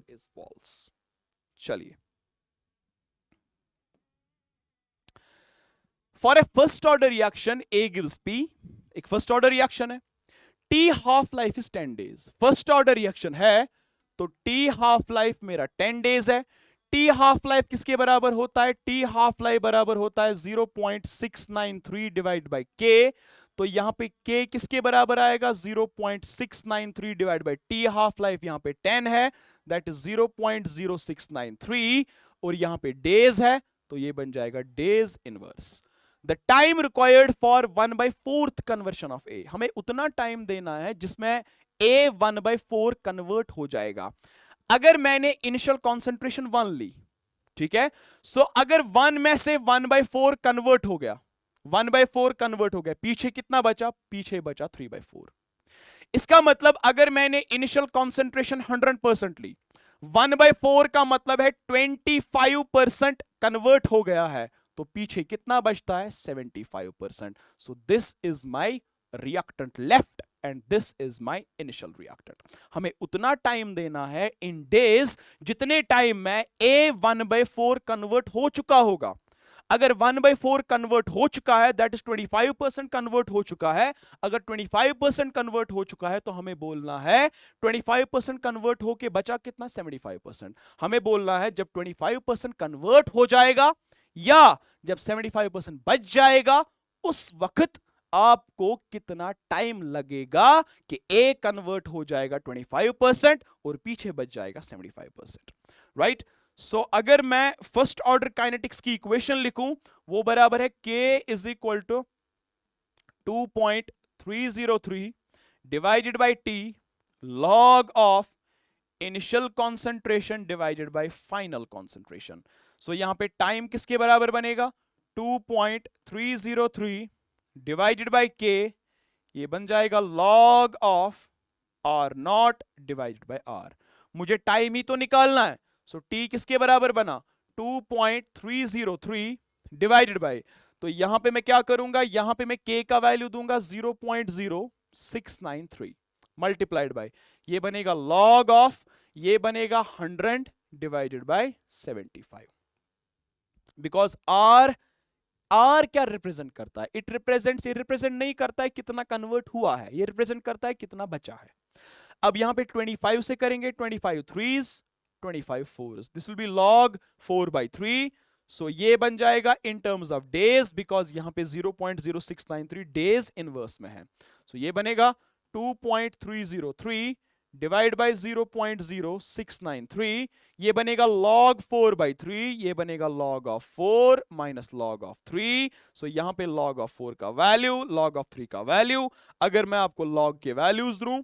is false. चलिए. For a first order reaction A gives P, एक first order reaction है. T half life is 10 days. first order reaction है तो T half life मेरा 10 days है. T half life किसके बराबर होता है? T half life बराबर होता है 0.693 डिवाइड बाय K. तो यहां पे K किसके बराबर आएगा? 0.693 divide by T half life यहां पे 10 है, दैट इज 0.0693, और यहां पे डेज है तो ये बन जाएगा days inverse. The time required for 1/4 conversion of A, हमें उतना टाइम देना है जिसमें A 1/4 कन्वर्ट हो जाएगा. अगर मैंने इनिशियल कॉन्सेंट्रेशन 1 ली, ठीक है, सो अगर 1 में से 1/4 कन्वर्ट हो गया, 1/4 कन्वर्ट हो गया, पीछे कितना बचा? पीछे बचा 3/4. इसका मतलब अगर मैंने इनिशियल कॉन्सेंट्रेशन 100% ली, 1/4 का मतलब है 25% कन्वर्ट हो गया है, तो पीछे कितना बचता है? 75%. सो this is my reactant left and this is my initial reactant. हमें उतना टाइम देना है इन डेज जितने टाइम में A 1/4 कन्वर्ट हो चुका होगा. अगर 1/4 कन्वर्ट हो चुका है, दैट इज 25% कन्वर्ट हो चुका है. अगर 25% कन्वर्ट हो चुका है तो हमें बोलना है 25% कन्वर्ट होके बचा कितना? 75%. हमें बोलना है जब 25% कन्वर्ट हो जाएगा या जब 75% बच जाएगा, उस वक्त आपको कितना टाइम लगेगा कि A कन्वर्ट हो जाएगा 25% और पीछे बच जाएगा 75%. राइट? सो अगर मैं फर्स्ट ऑर्डर काइनेटिक्स की इक्वेशन लिखूं, वो बराबर है K is equal to 2.303 divided by T log of initial concentration divided by final concentration. So यहां पे टाइम किसके बराबर बनेगा? 2.303 डिवाइडेड बाय K, ये बन जाएगा log of R0 divided by R. मुझे टाइम ही तो निकालना है. सो T किसके बराबर बना? 2.303 डिवाइडेड बाय, तो यहां पे मैं क्या करूंगा? यहां पे मैं K का वैल्यू दूंगा 0.0693 मल्टीप्लाइड बाय, ये बनेगा log ऑफ ये बनेगा 100 डिवाइडेड बाय 75, बिकॉज आर क्या रिप्रेजेंट करता है? इट रिप्रेजेंट्स, ये रिप्रेजेंट नहीं करता है कितना कन्वर्ट हुआ है, ये रिप्रेजेंट करता है कितना बचा है। अब यहां पे 25 से करेंगे, 25 3s, 25 4s, this will be log 4/3। सो ये बन जाएगा in terms of days, because यहां पे 0.0693 डेज इनवर्स में है। सो ये बनेगा 2.303 डिवाइड बाय 0.0693, ये बनेगा log 4/3, ये बनेगा log of 4 minus log of 3। सो यहां पे log of 4 का वैल्यू, log of 3 का वैल्यू, अगर मैं आपको log के वैल्यूज दूं,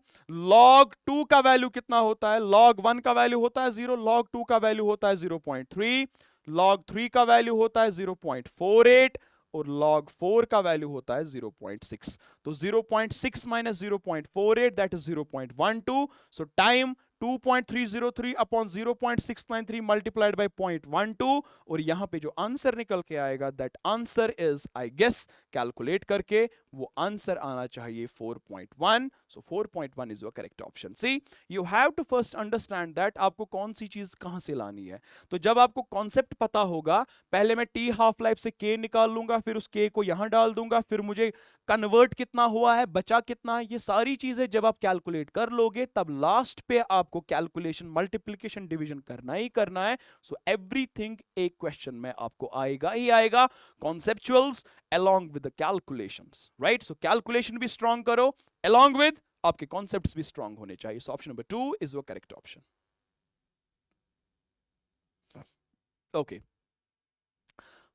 log 2 का वैल्यू कितना होता है? log 1 का वैल्यू होता है 0, log 2 का वैल्यू होता है 0.3, log 3 का वैल्यू होता है 0.48 और log 4 का वैल्यू होता है 0.6। तो 0.6 minus 0.48 that is 0.12। So time 2.303 upon 0.693 multiplied by 0.12, और यहां पे जो आंसर निकल के आएगा that answer is, I guess calculate करके वो आंसर आना चाहिए 4.1। So 4.1 is your correct option. See you have to first understand that आपको कौन सी चीज कहां से लानी है। तो जब आपको कॉन्सेप्ट पता होगा, पहले मैं टी हाफ लाइफ से के निकाल लूंगा, फिर उस के को यहां डाल दूंगा, फिर मुझे कन्वर्ट कितना हुआ है, बचा कितना है, ये सारी चीजें जब आप कैलकुलेट कर लोगे तब लास्ट पे आपको कैलकुलेशन, मल्टीप्लिकेशन, डिवीजन करना ही करना है। सो एवरीथिंग एक क्वेश्चन में आपको आएगा ही आएगा, कॉन्सेप्चुअल्स along with the calculations, right? So calculation भी strong करो, along with आपके concepts भी strong होने चाहिए। So option number 2 is your correct option. Okay.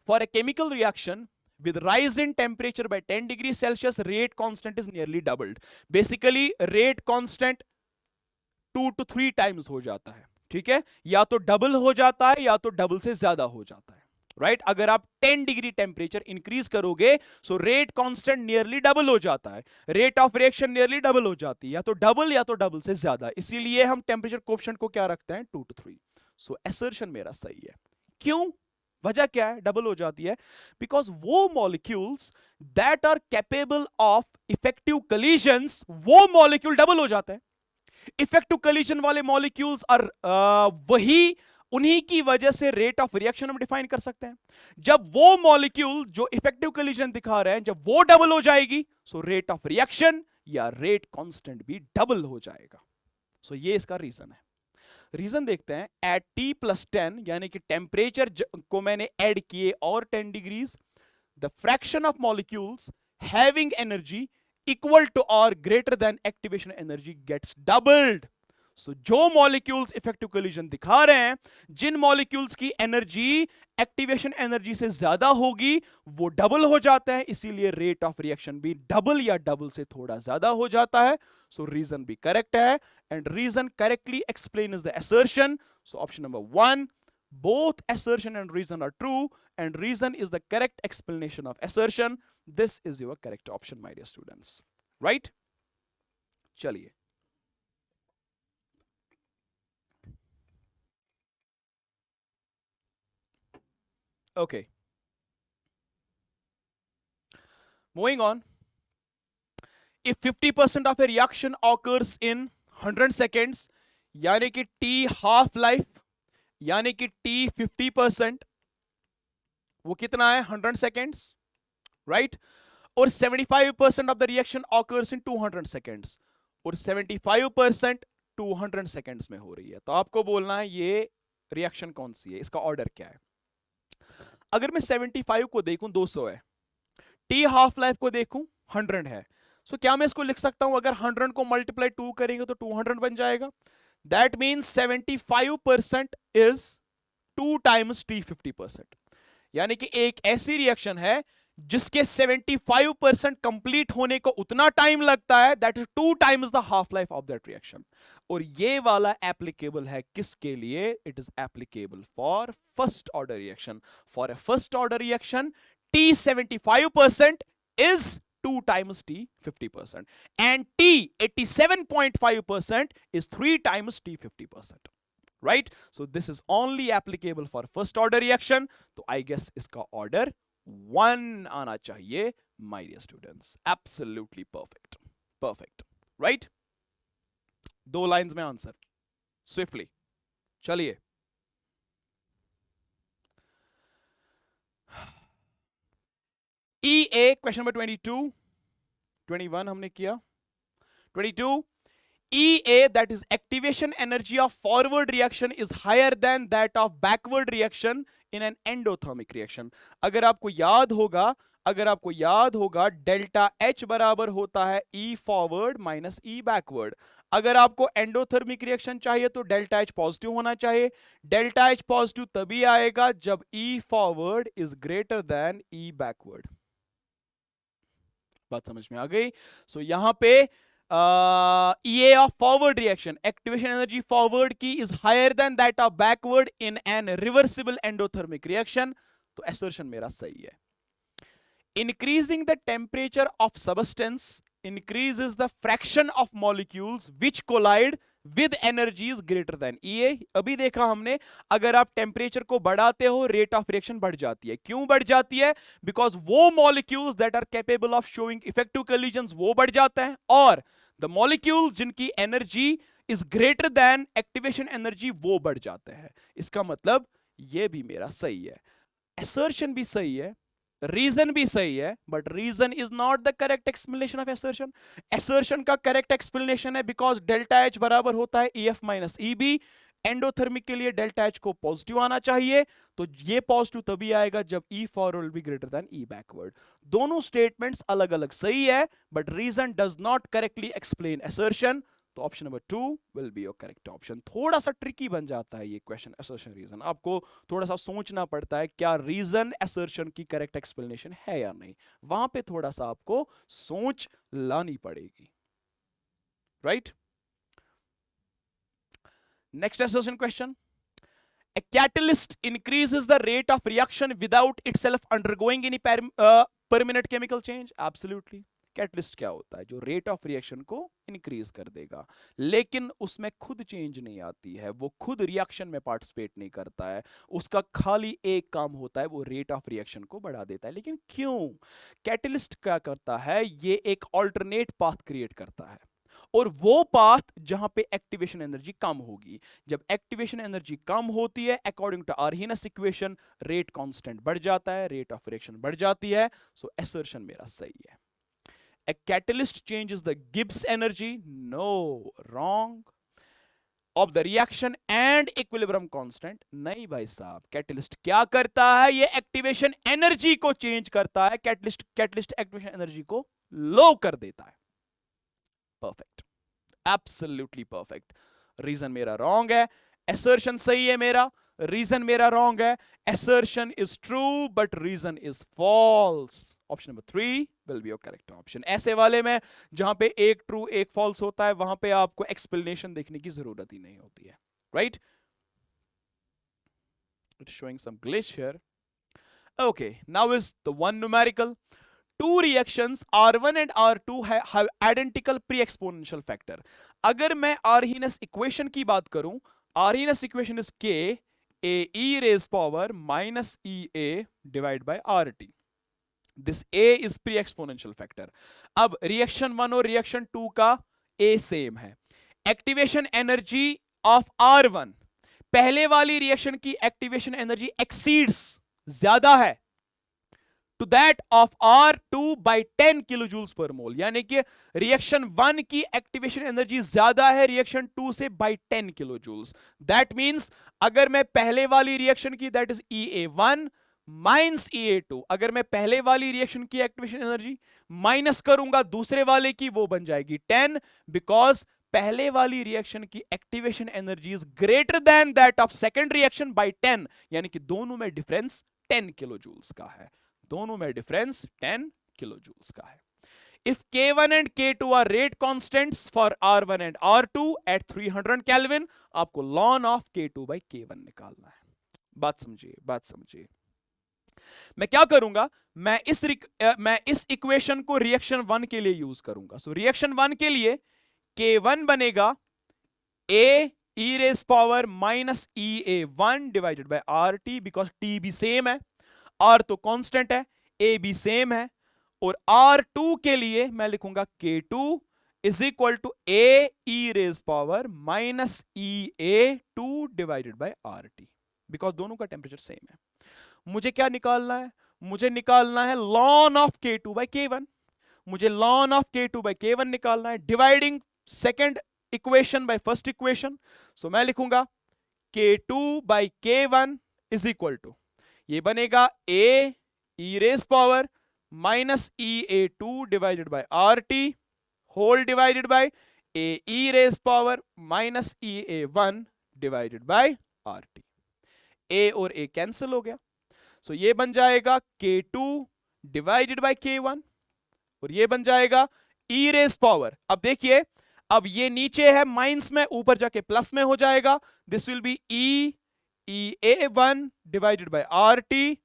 For a chemical reaction with rise in temperature by 10 degrees Celsius, rate constant is nearly doubled. Basically rate constant 2 to 3 times हो जाता है, ठीक है? या तो डबल हो जाता है या तो डबल से ज्यादा हो जाता है, राइट? अगर आप 10 डिग्री टेम्परेचर इंक्रीज करोगे so rate constant nearly double हो जाता है, rate of reaction nearly double हो जाती है, या तो डबल से ज्यादा। इसीलिए हम टेम्परेचर कोएफिशिएंट को क्या रखते हैं? 2 to 3। सो असर्शन मेरा सही है। क्यों? वजह क्या है डबल हो जाती है? बिकॉज वो molecules that are capable of effective collisions, वो मॉलिक्यूल डबल हो जाता है। इफेक्टिव कोलिजन वाले मॉलिक्यूल्स आर वही, उन्हीं की वजह से रेट ऑफ रिएक्शन हम डिफाइन कर सकते हैं। जब वो मॉलिक्यूल जो इफेक्टिव कोलिजन दिखा रहे हैं, जब वो डबल हो जाएगी सो रेट ऑफ रिएक्शन या रेट कांस्टेंट भी डबल हो जाएगा। सो ये इसका रीजन है। रीजन देखते हैं। एट टी प्लस 10 यानी कि टेम्परेचर को मैंने ऐड किए और 10 degrees, the fraction of molecules having energy equal to और greater than activation energy gets doubled. So जो मॉलिक्यूल्स इफेक्टिव कोलिजन दिखा रहे हैं, जिन मॉलिक्यूल्स की एनर्जी एक्टिवेशन एनर्जी से ज्यादा होगी वो डबल हो जाता है, इसीलिए रेट ऑफ रिएक्शन भी डबल या डबल से थोड़ा ज्यादा हो जाता है। सो रीजन भी करेक्ट है, and reason correctly explains the assertion. So option number 1, both assertion and reason are true, and reason is the correct explanation of assertion. This is your correct option, my dear students. Right? चलिए, okay, moving on. If 50% of a reaction occurs in 100 seconds, यानी कि t half life, यानी कि t 50%, वो कितना है? 100 seconds, right? और 75% of the reaction occurs in 200 seconds, और 75% 200 seconds में हो रही है। तो आपको बोलना है ये रिएक्शन कौन सी है, इसका ऑर्डर क्या है। अगर मैं 75 को देखूं 200 है, टी हाफ लाइफ को देखूं 100 है, सो क्या मैं इसको लिख सकता हूं अगर 100 को मल्टीप्लाई 2 करेंगे तो 200 बन जाएगा। That means 75% is 2 times T 50%, यानी कि एक ऐसी रिएक्शन है जिसके 75% कंप्लीट होने को उतना टाइम लगता है, that is 2 times the half life of that reaction. और ये वाला एप्लीकेबल है किसके लिए? It is applicable for first order reaction. For a first order reaction T 75% is 2 times T 50%, and T 87.5% is 3 times T 50%, right? So this is only applicable for first order reaction. तो I guess इसका order 1 आना चाहिए, my dear students. Absolutely perfect, perfect, right? 2 lines में answer. Swiftly. चलिए, ई ए question number 22, 21 हमने किया, 22 EA, that is activation energy of forward reaction is higher than that of backward reaction in an endothermic reaction। अगर आपको याद होगा delta H बराबर होता है E forward minus E backward. अगर आपको एंडोथर्मिक रिएक्शन चाहिए तो डेल्टा H पॉजिटिव होना चाहिए। डेल्टा H पॉजिटिव तभी आएगा जब E forward is greater than E backward. बात समझ में आ गई? सो यहां पे EA of forward reaction, activation energy forward की is higher than that of backward in an reversible endothermic reaction। तो assertion मेरा सही है। Increasing the temperature of substance increases the fraction of molecules which collide with energies greater than EA। अभी देखा हमने, अगर आप टेम्परेचर को बढ़ाते हो रेट ऑफ रिएक्शन बढ़ जाती है। क्यों बढ़ जाती है? बिकॉज वो molecules that are capable of showing effective collisions वो बढ़ जाता है, और द मॉलिक्यूल्स जिनकी energy is greater than activation energy वो बढ़ जाते हैं। इसका मतलब ये भी मेरा सही है, असर्शन भी सही है, रीजन भी सही है, but reason is not the correct explanation of assertion. Assertion का करेक्ट एक्सप्लेनेशन है बिकॉज डेल्टा एच बराबर होता है EF माइनस EB। एंडोथर्मिक के लिए डेल्टा एच को पॉजिटिव आना चाहिए, तो ये पॉजिटिव तभी आएगा जब E forward will be greater than E backward. दोनों स्टेटमेंट्स अलग अलग सही है, but reason does not correctly explain assertion. तो option number 2 will be your correct option. थोड़ा सा ट्रिकी बन जाता है ये क्वेश्चन, असर्शन रीजन। आपको थोड़ा सा सोचना पड़ता है क्या रीजन असर्शन की करेक्ट एक्सप्लेनेशन है या नहीं, वहां पे थोड़ा सा आपको सोच लानी पड़ेगी, right? Next assertion question, a catalyst increases the rate of reaction without itself undergoing any permanent chemical change। absolutely। Catalyst क्या होता है? जो रेट ऑफ रिएक्शन को इंक्रीज कर देगा, लेकिन उसमें खुद चेंज नहीं आती है, वो खुद रिएक्शन में पार्टिसिपेट नहीं करता है, उसका खाली एक काम होता है, वो रेट ऑफ रिएक्शन को बढ़ा देता है। लेकिन क्यों? कैटलिस्ट क्या करता है? ये एक ऑल्टरनेट पाथ क्रिएट करता है, और वो पाथ जहां पे एक्टिवेशन एनर्जी कम होगी। जब एक्टिवेशन एनर्जी कम होती है, according to Arrhenius equation, rate constant बढ़ जाता है, रेट ऑफ रिएक्शन बढ़ जाती है। सो असर्शन मेरा सही है। A catalyst changes the Gibbs energy, no, wrong, of the reaction and equilibrium constant। नहीं भाई साहब, कैटलिस्ट क्या करता है? ये एक्टिवेशन एनर्जी को चेंज करता है। कैटलिस्ट एक्टिवेशन एनर्जी को लो कर देता है। Perfect, absolutely perfect. रीजन मेरा रॉन्ग है, असर्शन सही है मेरा, रीजन मेरा रॉन्ग है। Assertion is true but reason is false. Option number 3 will be your correct option. ऐसे वाले में जहां पे एक ट्रू एक फॉल्स होता है, वहां पे आपको एक्सप्लेनेशन देखने की जरूरत ही नहीं होती है, right? It's showing some glitch here. Okay, now is the one numerical. Two reactions R1 and R2 have identical pre-exponential factor। अगर मैं Arrhenius equation की बात करूं, Arrhenius equation is K A e raised power minus EA divided by RT। This A is pre-exponential factor। अब reaction 1 और reaction 2 का A same है। Activation energy of R1, पहले वाली रिएक्शन की एक्टिवेशन एनर्जी exceeds, ज्यादा है, to that of R2 by 10 kilojoules per mole। यानी कि रिएक्शन 1 की एक्टिवेशन एनर्जी ज्यादा है रिएक्शन 2 से by 10 kilojoules। दैट मींस अगर मैं पहले वाली रिएक्शन की, that is EA1 minus EA2, अगर मैं पहले वाली रिएक्शन की एक्टिवेशन एनर्जी माइनस करूंगा दूसरे वाले की, वो बन जाएगी 10, बिकॉज पहले वाली रिएक्शन की activation energy is greater then that of second reaction by 10। यानी कि दोनों में डिफरेंस 10 kilojoules का है, दोनों में डिफरेंस 10 kilojoules का है। If K1 and K2 are rate constants for R1 and R2 at 300 Kelvin, आपको ln of K2 by K1 निकालना है। बात समझिए। मैं क्या करूंगा? मैं इस इक्वेशन को रिएक्शन 1 के लिए यूज करूंगा। सो रिएक्शन 1 के लिए K1 बनेगा A e raised power minus EA1 divided by RT, because T भी सेम है, R तो कांस्टेंट है, A भी सेम है, और R2 के लिए मैं लिखूंगा K2 is equal to A E raise power minus E A two divided by R T, because दोनों का टेम्परेचर सेम है। मुझे क्या निकालना है? मुझे निकालना है ln of k2 by k1। मुझे ln of k2 by k1 निकालना है, dividing second equation by first equation. So मैं लिखूंगा k2 by k1 is equal to, ये बनेगा a e raise power minus E A two divided by R T whole divided by A E raise power minus E A one divided by R T. A और A cancel हो गया, सो ये बन जाएगा k2 divided by k1 और ये बन जाएगा e रेज पावर। अब देखिए, अब ये नीचे है माइनस में, ऊपर जाके प्लस में हो जाएगा। This will be e a1 divided by R T,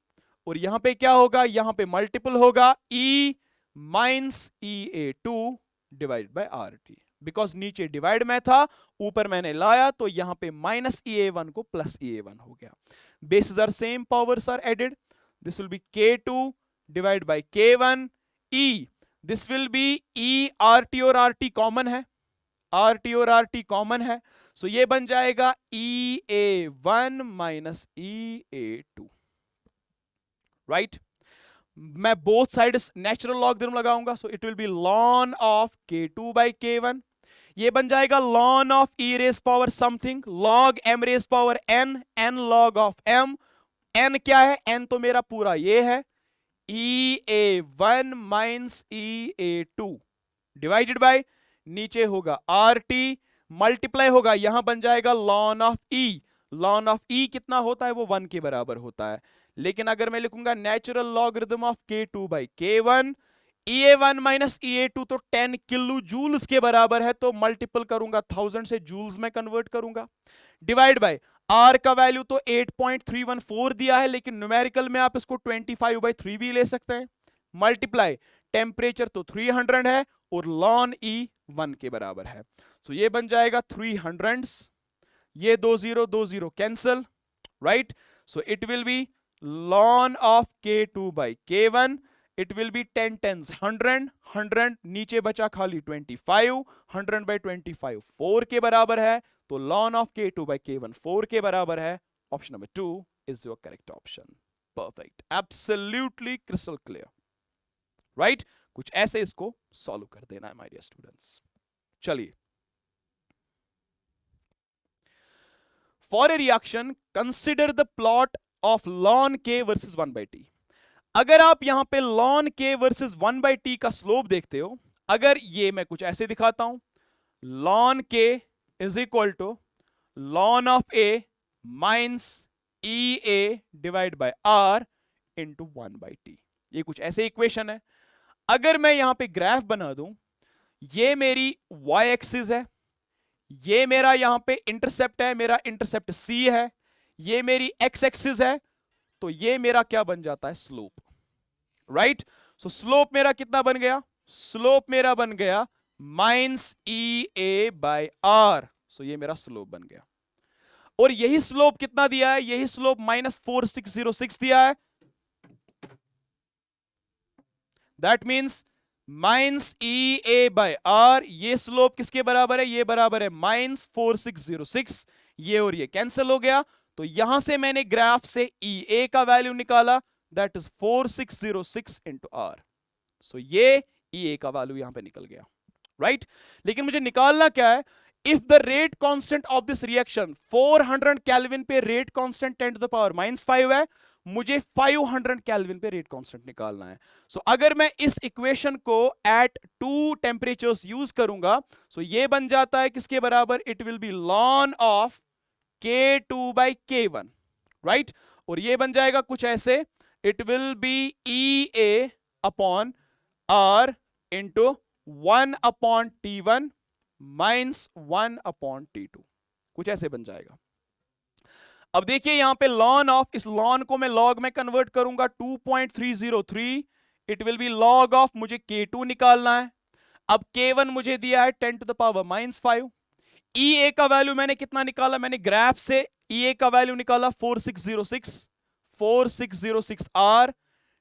और यहां पे क्या होगा? यहां पे मल्टीपल होगा e minus e a2 divided by R T, because नीचे डिवाइड में था, ऊपर मैंने लाया तो यहां पे माइनस e a1 को प्लस e a1 हो गया। bases are same, powers are added. This will be k2 divided by k1 e, this will be e rt और rt कॉमन है, rt और rt कॉमन है, सो ये बन जाएगा e a1 minus e a2, right. मैं both sides natural logarithm लगाऊंगा, so it will be ln of k2 by k1, ये बन जाएगा ln of e raise power something log m raise power n, n log of m, n क्या है? n तो मेरा पूरा ये है e a1 minus e a2 divided by, नीचे होगा rt मल्टीप्लाई होगा, यहां बन जाएगा ln of e। ln of e कितना होता है? वो 1 के बराबर होता है। लेकिन अगर मैं लिखूंगा natural logarithm of k2 by k1, e1 minus e2 तो 10 किलो जूल्स के बराबर है, तो मल्टीपल करूंगा 1000 से जूल्स में कन्वर्ट करूंगा, डिवाइड बाय r का वैल्यू तो 8.314 दिया है, लेकिन न्यूमेरिकल में आप इसको 25/3 भी ले सकते हैं, मल्टीप्लाई टेम्परेचर तो 300 है और ln e 1 के बराबर है, सो ये बन जाएगा 300, ये 20 cancel, right. So it will be ln of k2 by k1, it will B 10 10s 100, 100 नीचे बचा खाली 25, 100 बाई 25 4 के बराबर है, तो ln of k2 by k1 4 के बराबर है। Option number 2 is your correct option. Perfect, absolutely crystal clear, right. कुछ ऐसे इसको सॉल्व कर देना है माय डियर स्टूडेंट्स। चलिए, for a reaction consider the plot of ln k versus 1/t। अगर आप यहां पे ln k वर्सेस 1/t का स्लोप देखते हो, अगर ये मैं कुछ ऐसे दिखाता हूं, ln k is equal to ln of a minus e a divide by r into 1/t, ये कुछ ऐसे इक्वेशन है। अगर मैं यहां पे ग्राफ बना दूं, ये मेरी y एक्सिस है, ये मेरा यहां पे इंटरसेप्ट है, मेरा इंटरसेप्ट c है, ये मेरी x एक्सिस है, तो ये मेरा क्या बन जाता है? Slope, right. सो स्लोप मेरा कितना बन गया? स्लोप मेरा बन गया minus E A by R, so ये मेरा स्लोप बन गया। और यही स्लोप कितना दिया है? यही स्लोप -4606 दिया है, that means minus E A by R, ये स्लोप किसके बराबर है? ये बराबर है -4606, ये और ये कैंसिल हो गया, तो यहां से मैंने ग्राफ से ई ए का वैल्यू निकाला, that is 4606 into are, so ये ई ए का वैल्यू यहां पे निकल गया, राइट। लेकिन मुझे निकालना क्या है? If the rate constant of this reaction 400 kelvin पे rate constant 10 to the power -5 है, मुझे 500 केल्विन पे रेट कांस्टेंट निकालना है। सो अगर मैं इस इक्वेशन को एट 2 टेम्परेचर्स यूज करूंगा, सो ये बन जाता है किसके बराबर? It will be ln of k2 by k1, right. और ये बन जाएगा कुछ ऐसे, it will be E A upon R into 1/t1 minus 1/t2, कुछ ऐसे बन जाएगा। अब देखिए यहां पे ln ऑफ, इस ln को मैं log में कन्वर्ट करूंगा 2.303, it will be log of, मुझे k2 निकालना है। अब k1 मुझे दिया है 10 टू द पावर -5, ई ए का वैल्यू मैंने कितना निकाला? मैंने ग्राफ से ई ए का वैल्यू निकाला 4606 आर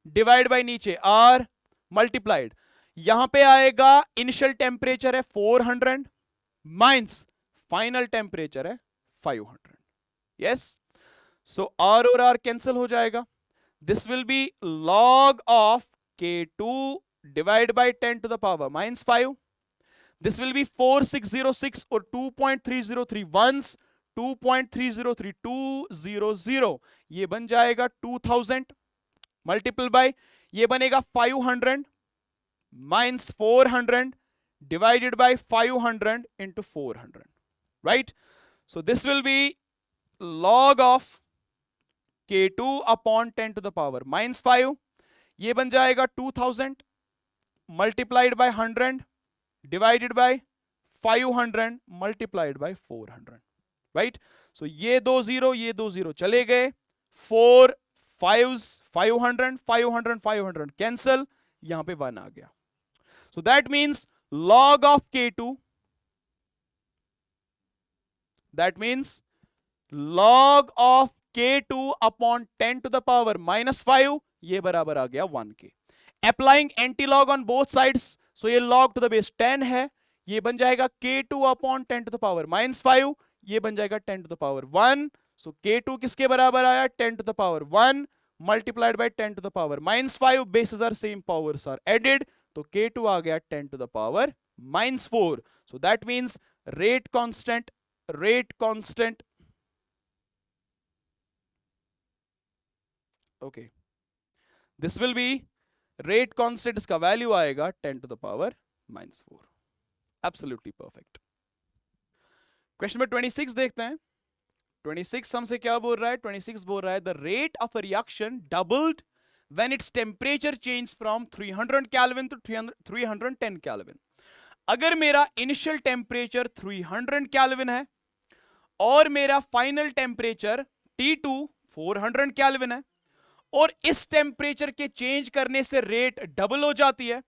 डिवाइड बाय नीचे आर मल्टीप्लाइड, यहां पे आएगा इनिशियल टेम्परेचर है 400 माइनस फाइनल टेम्परेचर है 500. यस, सो आर और आर कैंसिल हो जाएगा. This will be log of K2 divide by 10 to the power minus 5. This will be 4606 or 2.303 once 2.303 ये बन जाएगा 2000 मल्टीपल बाय ये बनेगा 500 minus 400 divided by 500 into 400, right. So this will be log of K2 upon 10 to the power minus 5. ये बन जाएगा 2000 multiplied by 100 divided by 500 multiplied by 400, right. So ये 2 0 चले गए. 4 5s 500 500 500 कैंसल, यहां पे 1 आ गया. सो that means log of K2, that means log of K2 upon 10 to the power minus 5 ये बराबर आ गया 1 K. Applying anti log on both sides, so ये log टू द बेस 10 है, ये बन जाएगा K2 upon 10 to the power minus 5, ये बन जाएगा 10 to the power 1. So K2 किसके बराबर आया 10 to the power 1 multiplied by 10 to the power minus 5. Bases are same, powers are added, तो K2 आ गया 10 to the power minus 4. So that means rate constant okay, this will B rate constant, इसका value आएगा 10 to the power minus 4. Absolutely perfect. Question number 26 देखते हैं. 26 हमसे क्या बोल रहा है? 26 बोल रहा है the rate of a reaction doubled when its temperature change from 300 kelvin to 310 kelvin. अगर मेरा इनिशियल टेम्परेचर 300 केल्विन है और मेरा फाइनल टेम्परेचर T2 400 केल्विन है और इस टेम्परेचर के चेंज करने से रेट डबल हो जाती है.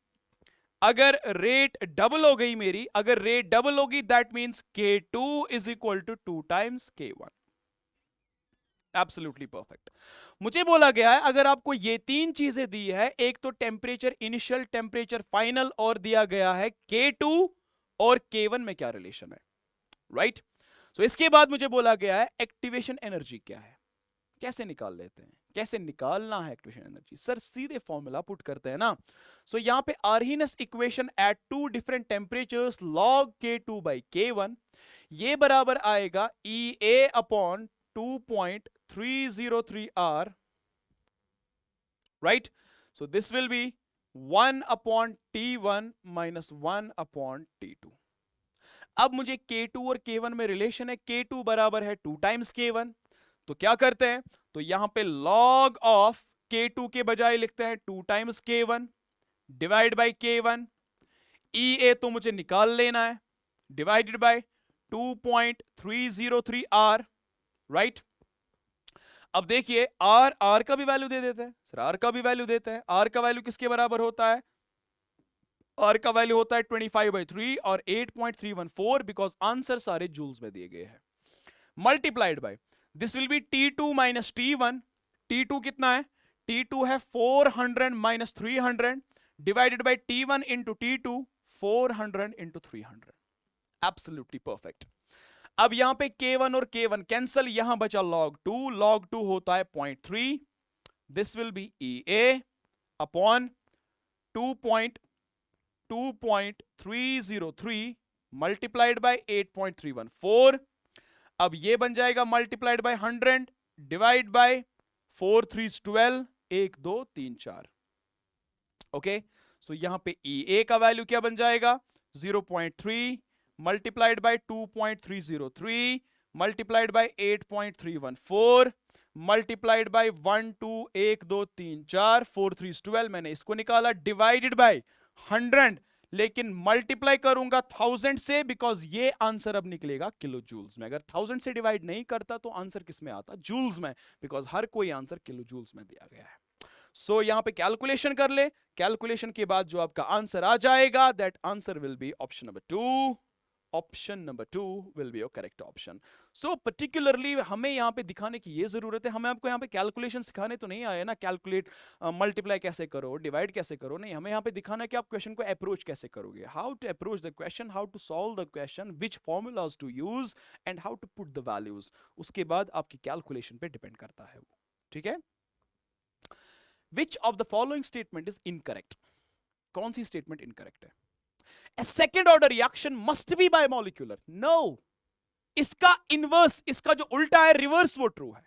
अगर रेट डबल हो गई मेरी, अगर रेट डबल होगी that means K2 is equal to 2 times K1. Absolutely perfect. मुझे बोला गया है अगर आपको ये 3 चीजें दी है, एक तो टेम्परेचर इनिशियल, टेम्परेचर फाइनल, और दिया गया है K2 और K1 में क्या रिलेशन है, राइट. सो इसके बाद मुझे बोला गया है एक्टिवेशन एनर्जी क्या है, कैसे निकाल लेते हैं, कैसे निकालना है एक्टिवेशन एनर्जी. सर सीधे फॉर्मूला पुट करते हैं ना. सो यहां पे Arrhenius equation at 2 different temperatures log K2 by K1, ये बराबर आएगा EA upon 2.303 R, right. So this will be 1 upon T1 minus 1 upon T2. अब मुझे K2 और K1 में रिलेशन है, K2 बराबर है 2 times K1, तो क्या करते हैं, तो यहां पे log ऑफ K2 के बजाय लिखते हैं 2 times K1 divide by K1. EA तो मुझे निकाल लेना है, डिवाइडेड बाय 2.303 R, राइट. अब देखिए R का भी वैल्यू दे देते हैं. सर R का भी वैल्यू देते हैं. R का वैल्यू किसके बराबर होता है? R का वैल्यू होता है 25/3 और 8.314, बिकॉज आंसर सारे जूल्स में दिए गए हैं. Multiplied by this will B T2 minus T1. T2 कितना है? T2 है 400 minus 300 divided by T1 into T2 400 into 300. Absolutely perfect. अब यहां पे K1 और K1 कैंसल, यहां बचा log 2. log 2 होता है 0.3. This will be EA upon 2.303 multiplied by 8.314. अब ये बन जाएगा multiplied by 100 divide by 4 3 12, 1 2 3 4. Okay, so यहां पे EA का वैल्यू क्या बन जाएगा? 0.3 multiplied by 2.303 multiplied by 8.314 multiplied by 1 2 1 2 3 4 4 3 12. मैंने इसको निकाला डिवाइडेड बाय 100, लेकिन मल्टीप्लाई करूंगा 1000 से, बिकॉज ये आंसर अब निकलेगा किलो जूल्स में. अगर 1000 से डिवाइड नहीं करता तो आंसर किस में आता? जूल्स में, बिकॉज हर कोई आंसर किलो जूल्स में दिया गया है. सो यहां पे कैलकुलेशन कर ले. कैलकुलेशन के बाद जो आपका आंसर आ जाएगा that answer will be option number 2 option number 2 will be your correct option. So particularly हमें यहाँ पे दिखाने की ये जरूरत है, हमें आपको यहाँ पे कैलकुलेशन सिखाने तो नहीं आए ना, कैलकुलेट मल्टीप्लाई कैसे करो, डिवाइड कैसे करो, नहीं, हमें यहाँ पे दिखाना है कि आप क्वेश्चन को अप्रोच कैसे करोगे, how to approach the question, how to solve the question, which formulas to use and how to put the values. उसके बाद आपकी कैलकुलेशन पे डिपेंड करता है वो. ठीक है. Which of the following statement is incorrect. कौन सी स्टेटमेंट इनकरेक्ट है? A second order reaction must be bimolecular. No. इसका इनवर्स, इसका जो उल्टा है, रिवर्स, वो ट्रू है.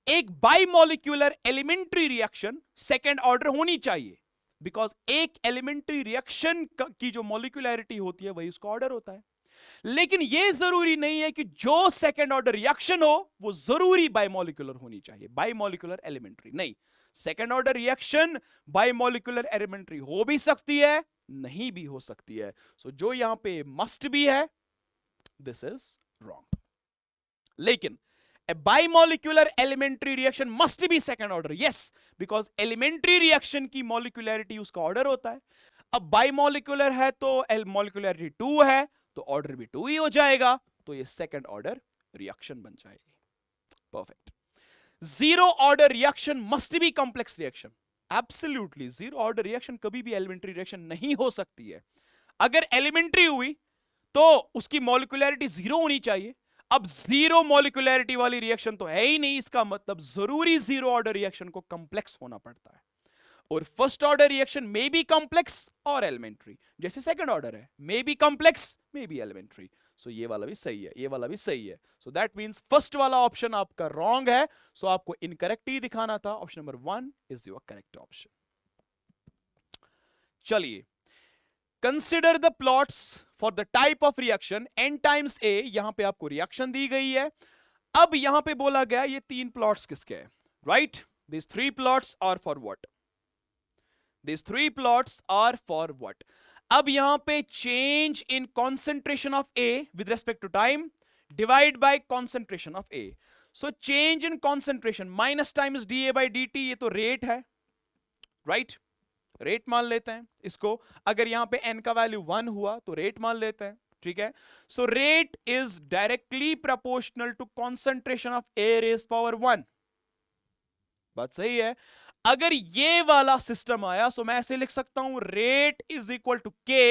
एक बाइमोलिक्यूलर एलिमेंट्री रिएक्शन सेकेंड ऑर्डर होनी चाहिए, बिकॉज एक एलिमेंट्री रिएक्शन की जो मॉलिक्यूलैरिटी होती है वही उसका ऑर्डर होता है. लेकिन यह जरूरी नहीं है कि जो सेकेंड ऑर्डर रिएक्शन हो वो जरूरी बाइमोलिक्यूलर होनी चाहिए, बाइमोलिक्यूलर एलिमेंट्री नहीं. सेकेंड ऑर्डर रिएक्शन बाइमोलिक्यूलर एलिमेंट्री हो भी सकती है, नहीं भी हो सकती है. सो जो यहां पे मस्ट भी है, दिस इज रॉन्ग. लेकिन a bimolecular elementary reaction must be second order, yes, because elementary reaction की molecularity उसका ऑर्डर होता है. अब बाइमोलिकुलर है तो मोलिकुलरिटी 2 है, तो ऑर्डर भी 2 ही हो जाएगा, तो ये सेकंड ऑर्डर रिएक्शन बन जाएगी. Perfect. Zero order reaction must be complex reaction. Absolutely zero order reaction कभी भी एलिमेंट्री रिएक्शन नहीं हो सकती है. अगर एलिमेंट्री हुई तो उसकी मॉलिक्यूलरिटी 0 होनी चाहिए. अब जीरो मॉलिक्यूलरिटी वाली रिएक्शन तो है ही नहीं, इसका मतलब जरूरी जीरो ऑर्डर रिएक्शन को कॉम्प्लेक्स होना पड़ता है. और first order reaction may be complex और एलिमेंट्री, जैसे सेकंड ऑर्डर है, may be complex may be elementary. So ये वाला भी सही है, ये वाला भी सही है. सो दैट मींस फर्स्ट वाला ऑप्शन आपका रॉन्ग है. सो आपको इनकरेक्ट ही दिखाना था. Option number 1 is your correct option. चलिए, consider the plots for the type of reaction n times a. यहां पे आपको रिएक्शन दी गई है. अब यहां पे बोला गया ये 3 प्लॉट्स किसके हैं, right? This 3 plots are for what? These 3 plots are for what? अब यहां पे change in concentration of A with respect to time divide by concentration of A. So change in concentration minus times dA by dt, ये तो rate है, right? Rate मान लेते हैं इसको. अगर यहां पे n का वैल्यू 1 हुआ तो रेट मान लेते हैं, ठीक है? So rate is directly proportional to concentration of A raise power 1. बात सही है. अगर ये वाला सिस्टम आया तो मैं ऐसे लिख सकता हूं, रेट इज इक्वल टू के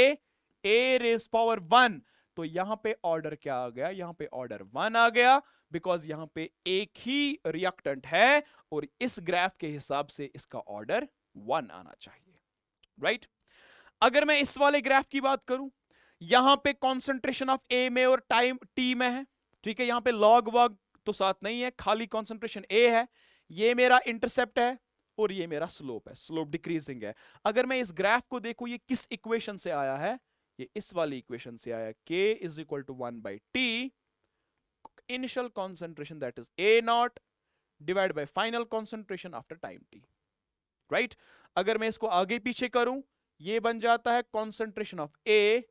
ए रेज पावर 1. तो यहां पे ऑर्डर क्या आ गया? यहां पे ऑर्डर 1 आ गया, बिकॉज यहां पे एक ही रिएक्टेंट है और इस ग्राफ के हिसाब से इसका ऑर्डर 1 आना चाहिए, राइट? अगर मैं इस वाले ग्राफ की बात करूं, यहां पे कॉन्सेंट्रेशन ऑफ ए में और टाइम टी में है, ठीक है? यहां पे लॉग वॉग तो साथ नहीं है, खाली कॉन्सेंट्रेशन ए है. ये मेरा इंटरसेप्ट है और ये मेरा स्लोप है, स्लोप डिक्रीजिंग है. अगर मैं इस ग्राफ को देखूं, ये किस इक्वेशन से आया है? ये इस वाली इक्वेशन से आया. k is equal to 1 by T, initial concentration that is A naught divide by final concentration after time T, right? अगर मैं इसको आगे पीछे करूं, ये बन जाता है concentration of A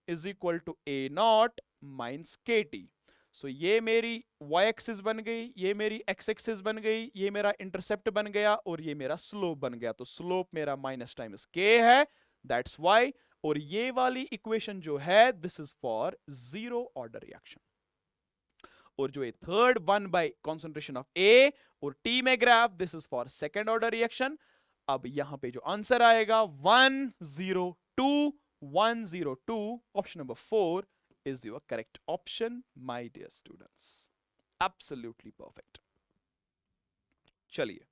is equal to A naught minus K T. So ये मेरी y एक्सिस बन गई, ये मेरी x एक्सिस बन गई, ये मेरा इंटरसेप्ट बन गया और ये मेरा स्लोप बन गया. तो स्लोप मेरा माइनस टाइम्स k है, दैट्स y. और ये वाली इक्वेशन जो है, this is for zero order reaction. और जो ये third 1 bye concentration of a और t में graph, this is for second order reaction. अब यहां पे जो आंसर आएगा 102, 102, option number 4 is your correct option, my dear students. Absolutely perfect. चलिए,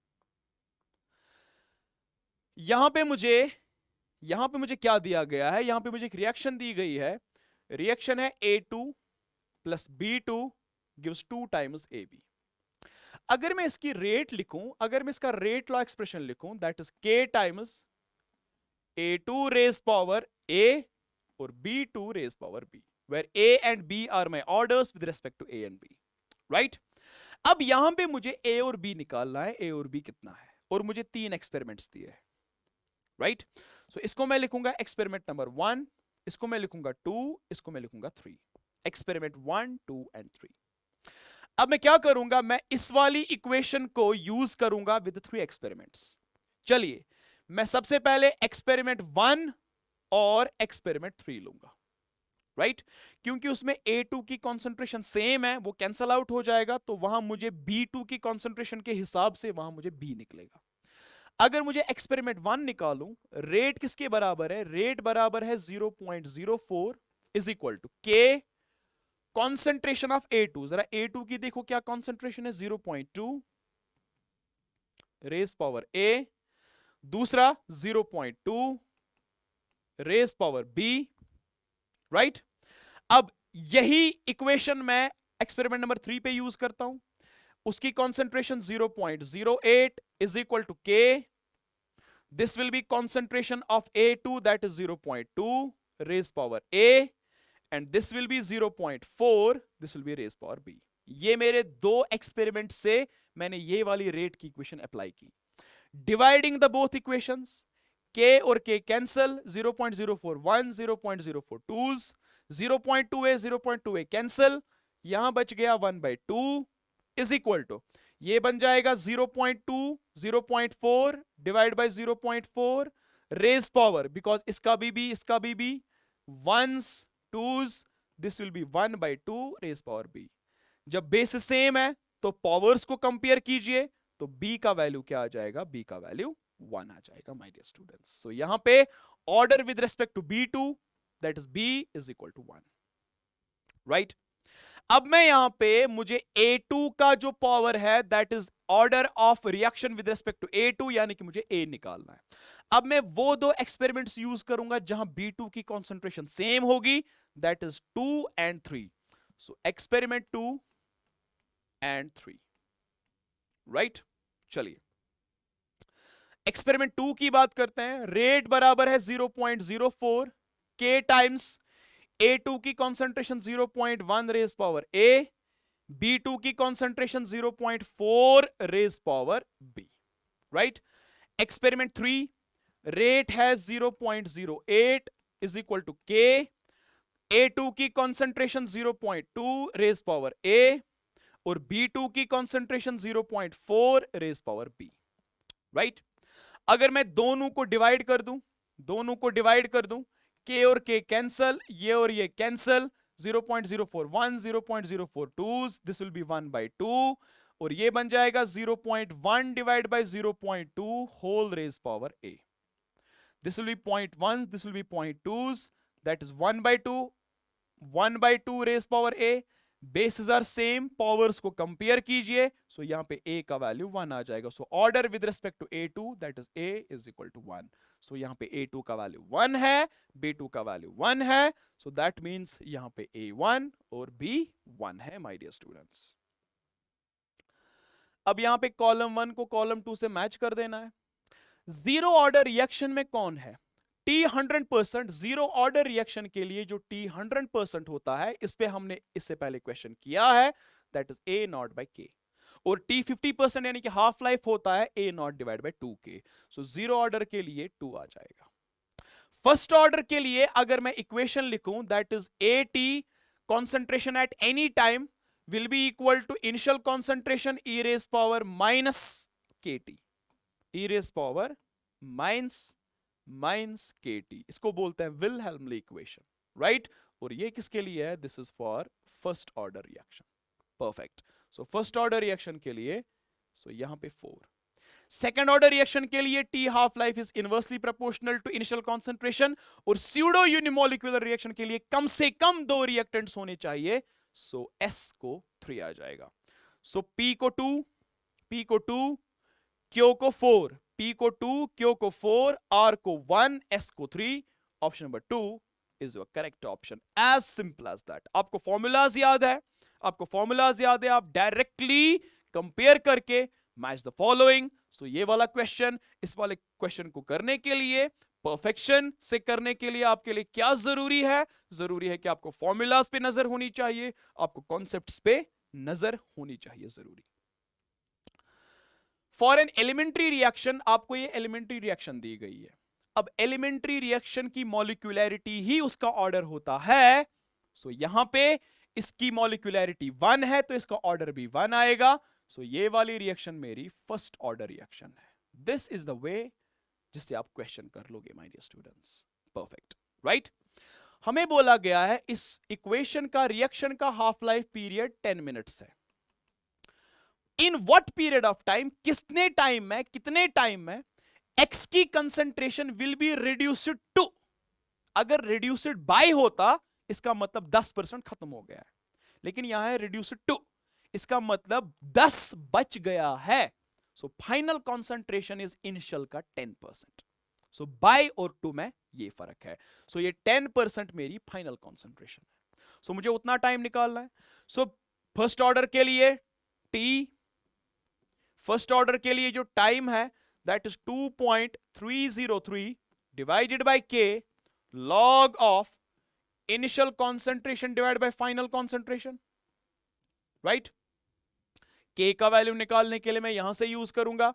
यहां पे मुझे क्या दिया गया है? यहां पे मुझे एक रिएक्शन दी गई है. रिएक्शन है A2 plus B2 gives 2 times AB. अगर मैं इसकी रेट लिखूं, अगर मैं इसका रेट लॉ एक्सप्रेशन लिखूं, that is K times A2 raise power A और B2 raise power B, where A and B are my orders with respect to A and B, right? अब यहां पे मुझे A और B निकालना है. A और B कितना है? और मुझे 3 एक्सपेरिमेंट्स दिए हैं, राइट? सो इसको मैं लिखूंगा एक्सपेरिमेंट नंबर 1, इसको मैं लिखूंगा 2, इसको मैं लिखूंगा 3. Experiment 1, 2 and 3. अब मैं क्या करूंगा? मैं इस वाली इक्वेशन को यूज करूंगा विद 3 एक्सपेरिमेंट्स. चलिए, मैं सबसे पहले एक्सपेरिमेंट 1 और एक्सपेरिमेंट 3 लूंगा, राइट क्योंकि उसमें A2 की कॉन्सेंट्रेशन सेम है, वो कैंसल आउट हो जाएगा, तो वहां मुझे B2 की कॉन्सेंट्रेशन के हिसाब से वहां मुझे B निकलेगा। अगर मुझे एक्सपेरिमेंट 1 निकालूं, रेट किसके बराबर है? रेट बराबर है 0.04 इज इक्वल टू के कॉन्सेंट्रेशन ऑफ A2। जरा A2 की देखो क्या कॉन्सेंट्रेशन है, 0.2 रेज पावर A, दूसरा 0.2 रेज पावर B, राइट। अब यही इक्वेशन मैं एक्सपेरिमेंट नंबर 3 पे यूज करता हूं, उसकी कॉन्सेंट्रेशन 0.08 इज इक्वल टू के, this will be concentration of A2 that is 0.2 raised power A, and this will be 0.4, this will be raised power B। ये मेरे दो एक्सपेरिमेंट से मैंने ये वाली रेट की इक्वेशन अप्लाई की। Dividing the both equations, K और K cancel, 0.041 0.042, 0.2A 0.2A cancel, यहां बच गया 1/2 इज इक्वल टू, ये बन जाएगा 0.2 0.4 divide by 0.4 raise power, because इसका भी once twos, this will be 1/2 raise power B। जब बेस सेम है तो पावर्स को कंपेयर कीजिए, तो B का वैल्यू क्या आ जाएगा? B का वैल्यू 1 आ जाएगा माय डियर स्टूडेंट्स। सो यहां पे order with respect to B2 that is B is equal to 1, right. अब मैं यहां पे मुझे A2 का जो पावर है that is order of reaction with respect to A2, यानी कि मुझे A निकालना है। अब मैं वो दो एक्सपेरिमेंट्स यूज करूंगा जहां B2 की कॉन्सेंट्रेशन सेम होगी, that is 2 and 3। So experiment 2 and 3, right. चलिए एक्सपेरिमेंट 2 की बात करते हैं। रेट बराबर है 0.04 K टाइम्स A2 की concentration 0.1 raise power A, B2 की concentration 0.4 raise power B, right. Experiment 3 rate है 0.08 is equal to K, A2 की कॉन्सेंट्रेशन 0.2 रेज पावर A और B2 की concentration 0.4 raise power B, right. अगर मैं दोनों को डिवाइड कर दूं, K और K कैंसल, ये और ये कैंसल, 0.041 0.042, दिस विल बी 1/2 और ये बन जाएगा 0.1 divide by 0.2 whole raise power A। This will be 0.1, this will be 0.2, that is 1/2 raise power A। Bases are same, powers को कंपेयर कीजिए, सो यहां पे A का वैल्यू 1 आ जाएगा। So order with respect to A2 that is A is equal to 1। So यहां पे A2 का वैल्यू 1 है, B2 का वैल्यू 1 है, सो दैट मींस यहां पे A1 और B1 है माय डियर स्टूडेंट्स। अब यहां पे कॉलम 1 को कॉलम 2 से मैच कर देना है। जीरो ऑर्डर रिएक्शन में कौन है? T 100%। जीरो ऑर्डर रिएक्शन के लिए जो T 100% होता है, इस पे हमने इससे पहले क्वेश्चन किया है, दैट इज A0/K। और T 50% यानी कि हाफ लाइफ होता है A0 divide by 2K। So zero order के लिए 2 आ जाएगा। फर्स्ट ऑर्डर के लिए अगर मैं इक्वेशन लिखूं, that is AT concentration at any time will be equal to initial concentration E raise power minus KT, E raise power minus KT। इसको बोलते हैं विल्हेल्म इक्वेशन, राइट। और ये किसके लिए है? This is for first order reaction, perfect. So first order reaction के लिए, सो यहां पे 4। सेकेंड ऑर्डर रिएक्शन के लिए T half life is inversely proportional to initial concentration, और स्यूडो यूनिमोलिकुलर रिएक्शन के लिए कम से कम 2 रिएक्टेंट्स होने चाहिए, सो S को 3 आ जाएगा। सो P को 2, Q को 4, P को 2, Q को 4, R को 1, S को 3। Option number 2 is your correct option, as simple as that. आपको फॉर्मूलाज याद है, आप डायरेक्टली कंपेयर करके मैच द फॉलोइंग। सो ये वाला क्वेश्चन, इस वाले क्वेश्चन को करने के लिए, परफेक्शन से करने के लिए आपके लिए क्या जरूरी है? जरूरी है कि आपको फॉर्मूलाज पे नजर होनी चाहिए, आपको कॉन्सेप्ट्स पे नजर होनी चाहिए, जरूरी। फॉर एन एलिमेंट्री रिएक्शन, आपको ये एलिमेंट्री रिएक्शन दी गई है। अब एलिमेंट्री रिएक्शन की मॉलिक्यूलैरिटी ही उसका ऑर्डर होता है। सो यहां पे इसकी मॉलिक्यूलैरिटी 1 है, तो इसका ऑर्डर भी 1 आएगा। सो ये वाली रिएक्शन मेरी फर्स्ट ऑर्डर रिएक्शन है। दिस इज द वे जिससे आप क्वेश्चन कर लोगे my dear students, perfect, right. हमें बोला गया है इस इक्वेशन का रिएक्शन का हाफ लाइफ पीरियड 10 मिनट्स है। In what period of time, कितने टाइम में एक्स की concentration will be reduced to, अगर रिड्यूस्ड बाय होता इसका मतलब 10% खत्म हो गया है, लेकिन यहां है रिड्यूस्ड टू, इसका मतलब 10 बच गया है। So final concentration is initial का 10%। सो बाय और टू में ये फर्क है। सो ये 10% मेरी फाइनल कंसंट्रेशन है। सो मुझे उतना टाइम निकालना है। सो फर्स्ट ऑर्डर के लिए टी, फर्स्ट ऑर्डर के लिए जो टाइम है दैट इज 2.303 डिवाइडेड बाय के log of initial concentration divided by final concentration, right? K का वैल्यू निकालने के लिए मैं यहां से यूज करूंगा,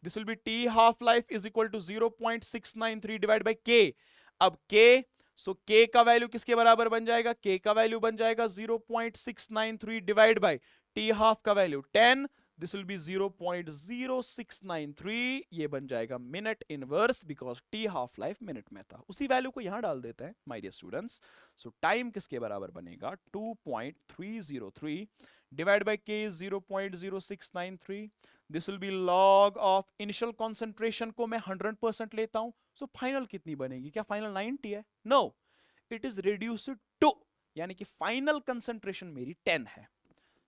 this will be T half life is equal to 0.693 divide by K। अब K, सो K का वैल्यू किसके बराबर बन जाएगा? K का वैल्यू बन जाएगा 0.693 डिवाइड बाय T हाफ का वैल्यू 10, दिस विल बी 0.0693, ये बन जाएगा minute inverse, because T half life minute में था। उसी वैल्यू को यहां डाल देते हैं my dear students. So time किसके बराबर बनेगा? 2.303 divide by K 0.0693, this will be log of initial concentration को मैं 100% लेता हूं। सो फाइनल कितनी बनेगी? क्या फाइनल 90 है? No, it is reduced to, यानी कि फाइनल कंसेंट्रेशन मेरी 10 है।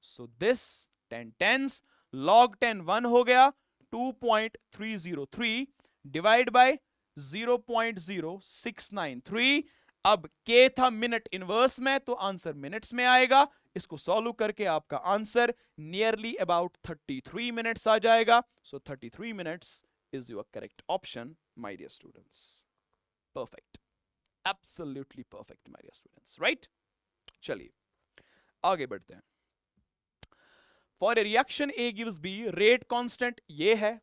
सो दिस 10 टेंस, log 10 1 हो गया, 2.303 डिवाइड बाय 0.0693। अब k था मिनट इनवर्स में, तो आंसर मिनट्स में आएगा। इसको सॉल्व करके आपका आंसर नियरली अबाउट 33 मिनट्स आ जाएगा। सो 33 minutes is your correct option my dear students. Perfect, absolutely perfect my dear students, right? चलिए आगे बढ़ते हैं। For a reaction A gives B, rate constant ये है,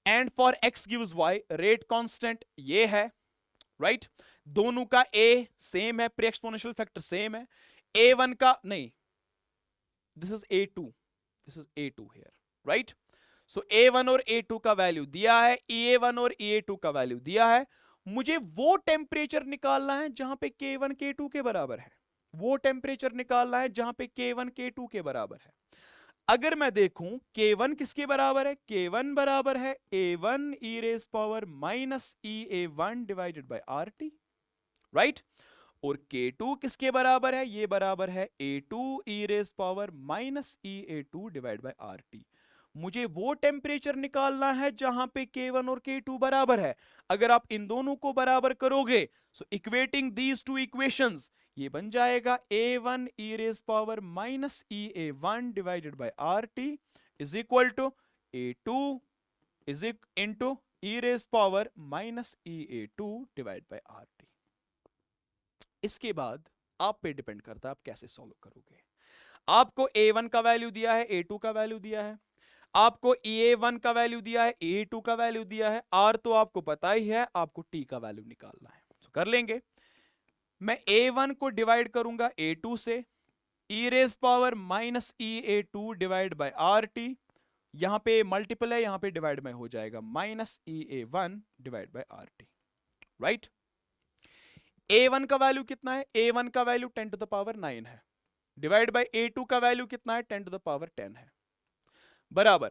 and for X gives Y, rate constant ये है, right? दोनों का A सेम है, प्री एक्सपोनेंशियल फैक्टर सेम है। A1 का नहीं, this is A2, this is A2 here, right? So A1 और A2 का वैल्यू दिया है, EA1 और EA2 का वैल्यू दिया है। मुझे वो टेम्परेचर निकालना है जहां पे K1 K2 के बराबर है, वो टेम्परेचर निकालना है जहां पे K1 K2 के बराबर है। अगर मैं देखूं K1 किसके बराबर है? K1 बराबर है A1 e raise power minus EA1 divided by RT, right? और K2 किसके बराबर है? ये बराबर है A2 e raise power minus EA2 divide by RT। मुझे वो टेम्परेचर निकालना है जहां पे K1 और K2 बराबर है। अगर आप इन दोनों को बराबर करोगे, so equating these two equations, ये बन जाएगा A1 e raise power minus EA1 divided by RT is equal to A2 is into e raise power minus EA2 divide by RT। इसके बाद आप पे डिपेंड करता है आप कैसे सॉल्व करोगे। आपको A1 का वैल्यू दिया है, A2 का वैल्यू दिया है, आपको EA1 का वैल्यू दिया है, EA2 का वैल्यू दिया है, R तो आपको पता ही है, आपको T का वैल्यू निकालना है। तो कर लेंगे। मैं A1 को डिवाइड करूंगा A2 से, e raise power minus EA2 divide by RT, यहां पे मल्टीपल है, यहां पे डिवाइड में हो जाएगा minus EA1 divide by RT, right? A1 का वैल्यू कितना है? A1 का वैल्यू 10 टू द पावर 9 है, डिवाइड बाय A2 का वैल्यू कितना है? 10 टू द पावर 10 है, बराबर।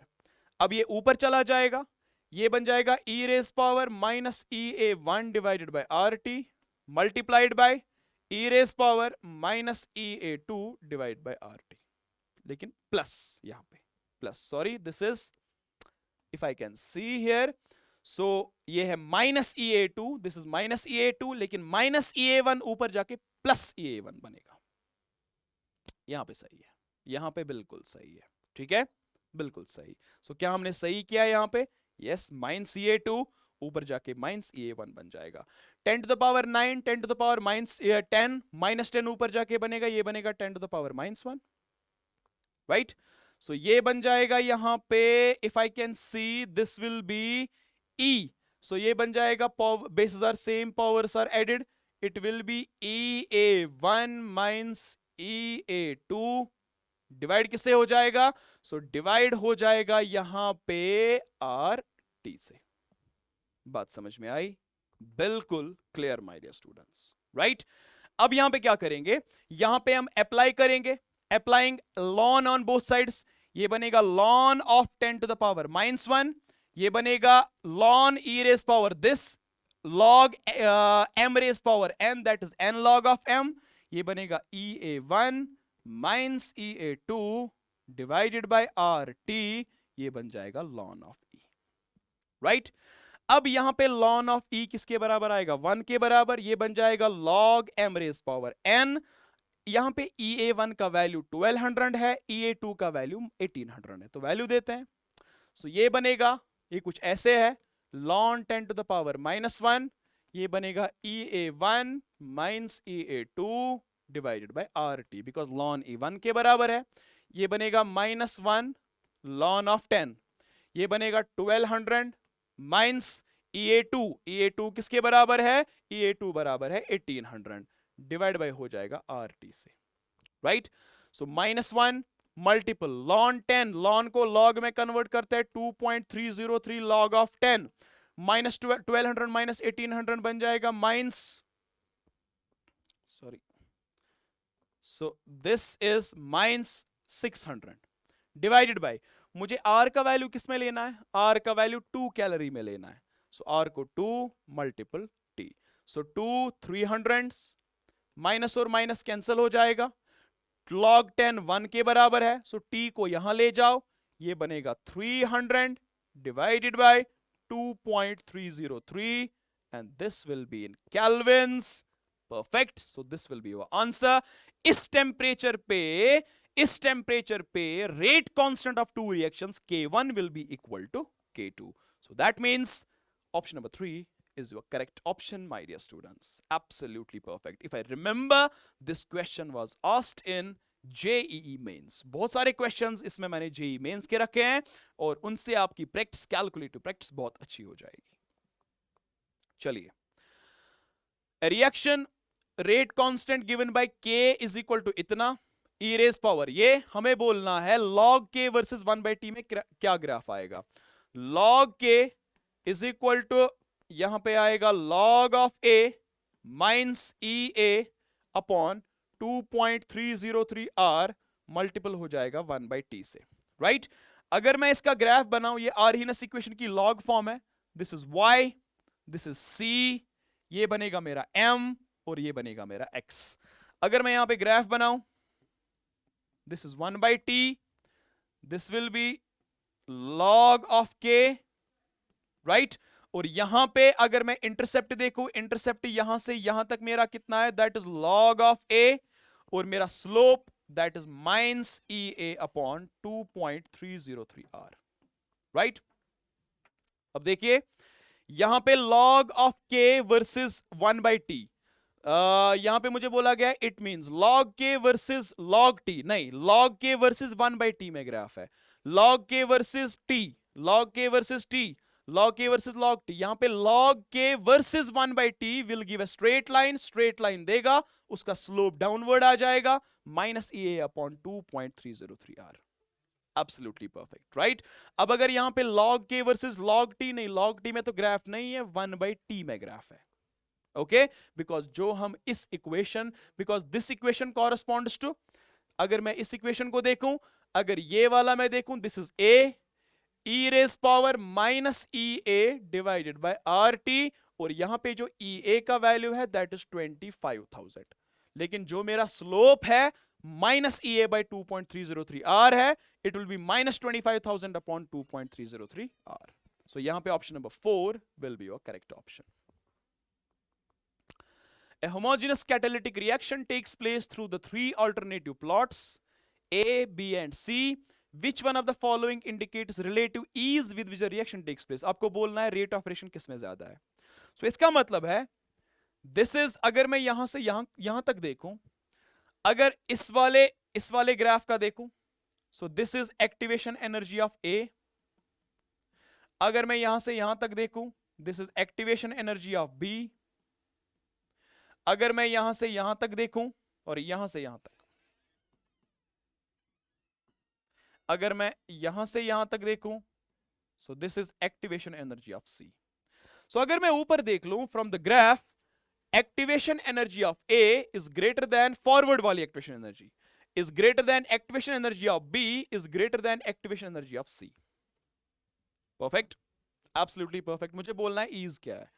अब ये ऊपर चला जाएगा, ये बन जाएगा e raise power minus EA1 divided by RT multiplied by e raise power minus EA2 divide by RT, लेकिन प्लस, यहां पे plus, sorry, this is, if I can see here, so ये है minus EA2, this is minus EA2, लेकिन minus EA1 ऊपर जाके plus EA1 बनेगा। यहां पे सही है, यहां पे बिल्कुल सही है, ठीक है, बिल्कुल सही। सो क्या हमने सही किया यहां पे? यस, माइनस EA2 ऊपर जाके माइनस EA1 बन जाएगा। 10 to the power 9, 10 to the power minus 10, minus 10 ऊपर जाके बनेगा, ये बनेगा 10 to the power minus 1, right? So ये बन जाएगा यहां पे, if I can see, this will be E, so ये बन जाएगा, bases are same, powers are added, it will be EA1 minus EA2 divide किससे हो जाएगा? सो डिवाइड हो जाएगा यहां पे RT से। बात समझ में आई? बिल्कुल clear my dear students, right? अब यहां पे क्या करेंगे, यहां पे हम अप्लाई करेंगे, applying ln on both sides. ये बनेगा ln of 10 to the power -1, ये बनेगा ln e raise power this log m raise power n, that is n log of m, ये बनेगा EA1 minus EA2 divided by RT, ये बन जाएगा ln of E, right. अब यहां पे ln ऑफ E किसके बराबर आएगा, 1 के बराबर, ये बन जाएगा log m raise power n। यहां पे EA1 का वैल्यू 1200 है, EA2 का वैल्यू 1800 है, तो वैल्यू देते हैं। सो ये बनेगा, ये कुछ ऐसे है, ln 10 टू द पावर -1, ये बनेगा EA1 minus EA2 divided by RT, because ln E 1 के बराबर है। ये बनेगा -1 ln ऑफ 10, ये बनेगा 1200 माइनस EA2, EA2 किसके बराबर है, EA2 बराबर है 1800, डिवाइड बाय हो जाएगा RT से, राइट। सो -1 मल्टीपल ln 10, ln को log में कन्वर्ट करते हैं 2.303 log ऑफ 10, माइनस 1200 माइनस 1800 बन जाएगा सो दिस इज -600 डिवाइडेड बाय, मुझे R का वैल्यू किस में लेना है, R का वैल्यू 2 कैलोरी में लेना है, सो R को 2 मल्टीपल T, सो 2 300, माइनस और माइनस कैंसिल हो जाएगा, log 10 1 के बराबर है, सो T को यहां ले जाओ, ये बनेगा 300 divided by 2.303 and this will be in kelvins, perfect, so this will be your answer। इस टेम्परेचर पे rate constant of two reactions K1 will be equal to K2, so that means option number 3 is your correct option, my dear students, absolutely perfect। If I remember, this question was asked in JEE Mains, बहुत सारे questions इसमें मैंने JEE mains के रखे हैं और उनसे आपकी प्रैक्टिस, कैलकुलेटिव प्रैक्टिस बहुत अच्छी हो जाएगी। चलिए, reaction rate constant given by K is equal to इतना, e रेज पावर, ये हमें बोलना है log K वर्सेस 1/t में क्या ग्राफ आएगा। log K is equal to, यहां पे आएगा log of A minus EA upon 2.303 R multiple हो जाएगा 1/t से, राइट। अगर मैं इसका ग्राफ बनाऊं, ये आर्हीनस इक्वेशन की लॉग फॉर्म है, this is y, this is c, ये बनेगा मेरा m और ये बनेगा मेरा x। अगर मैं यहां पे ग्राफ बनाऊं, this is 1/t, this will be log of k, right. और यहां पे अगर मैं इंटरसेप्ट देखूं, इंटरसेप्ट यहां से यहां तक मेरा कितना है, that is log of a, और मेरा slope that is minus EA upon 2.303 R, right. अब देखिए यहां पे log of k versus 1/t, यहां पे मुझे बोला गया it means log k versus log t, नहीं, log k वर्सेस 1/t में ग्राफ है, log k versus t, log k versus t, log k versus log t, यहां पे log k versus 1/t will give a straight line, straight line देगा, उसका slope downward आ जाएगा minus EA upon 2.303 R, absolutely perfect, right. अब अगर यहां पे log k versus log t, नहीं, log t में तो ग्राफ नहीं है, 1/t में ग्राफ है, ओके, बिकॉज जो हम इस equation, because this equation corresponds to, अगर मैं इस इक्वेशन को देखूं, अगर ये वाला मैं देखूं, this is A e raise power minus EA divided by RT, और यहां पे जो EA का वैल्यू है दैट इज 25,000, लेकिन जो मेरा स्लोप है माइनस EA बाय 2.303 R है, it will B minus 25,000 upon 2.303 R, सो यहां पे option number 4 will be your correct option. A homogeneous catalytic reaction takes place through the three alternative plots A, B and C. Which one of the following indicates relative ease with which the reaction takes place? आपको बोलना है rate of reaction किस में ज्यादा है। So इसका मतलब है this is, अगर मैं यहां से यहां तक देखूं, अगर इस वाले ग्राफ का देखूं, so this is activation energy of A। अगर मैं यहां से यहां तक देखूं, this is activation energy of B। अगर मैं यहां से यहां तक देखूं और यहां से यहां तक, अगर मैं यहां से यहां तक देखूं, so this is activation energy of C। सो अगर मैं ऊपर देख लूं from the graph, activation energy of A is greater than forward वाली activation energy is greater than activation energy of B is greater than activation energy of C. Perfect, absolutely perfect. मुझे बोलना है इज क्या है.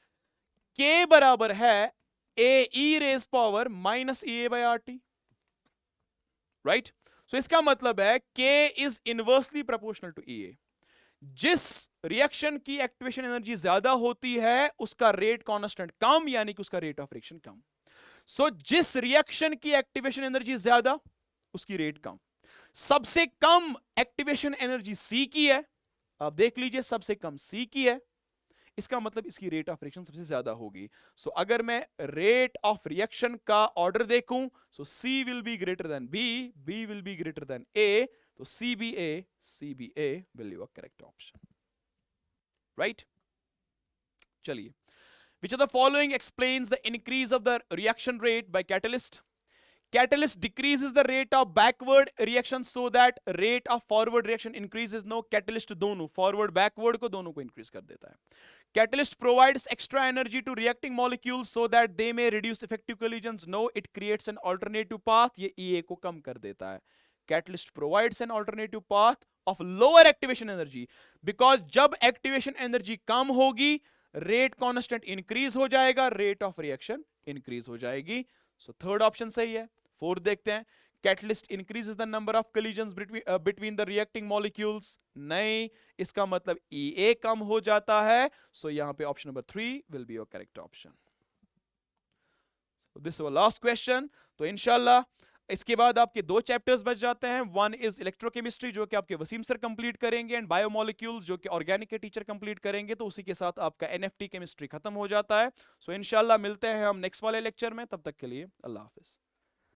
के बराबर है A E raise power minus E A by R T. Right. So इसका मतलब है के इज इनवर्सली प्रोपोर्शनल टू ई ए. जिस रिएक्शन की एक्टिवेशन एनर्जी ज्यादा होती है उसका रेट कांस्टेंट कम, यानी कि उसका रेट ऑफ रिएक्शन कम. सो जिस रिएक्शन की एक्टिवेशन एनर्जी ज्यादा उसकी रेट कम. सबसे कम एक्टिवेशन एनर्जी सी की है, आप देख लीजिए सबसे कम सी की है, इसका मतलब इसकी रेट ऑफ रिएक्शन सबसे ज्यादा होगी. सो अगर मैं रेट ऑफ रिएक्शन का ऑर्डर देखूं, so C will be greater than B, B will be greater than A, तो CBA will be your correct option. Right? चलिए. Which of the following explains the increase of the reaction rate by catalyst? Catalyst decreases the rate of backward reaction so that rate of forward reaction increases. No, catalyst दोनों forward backward को दोनों को increase कर देता है. Catalyst provides extra energy to reacting molecules so that they may reduce effective collisions. No, it creates an alternative path. ये EA को कम कर देता है. Catalyst provides an alternative path of lower activation energy because जब activation energy कम होगी rate constant increase हो जाएगा, rate of reaction increase हो जाएगी. So third option सही है. Fourth देखते हैं. Catalyst increases the number of collisions between the reacting molecules. नहीं, इसका मतलब EA कम हो जाता है. So यहाँ पे option number 3 will be your correct option. So this is our last question. तो इंशाल्लाह इसके बाद आपके दो चैप्टर्स बच जाते हैं. वन इज इलेक्ट्रोकेमिस्ट्री जो कि आपके वसीम सर कंप्लीट करेंगे, एंड बायोमोलिक्यूल्स जो कि ऑर्गेनिक के टीचर कंप्लीट करेंगे. तो उसी के साथ आपका एनएफटी केमिस्ट्री खत्म हो जाता है. सो इंशाल्लाह मिलते हैं हम नेक्स्ट वाले लेक्चर में. तब तक के लिए अल्लाह हाफिज.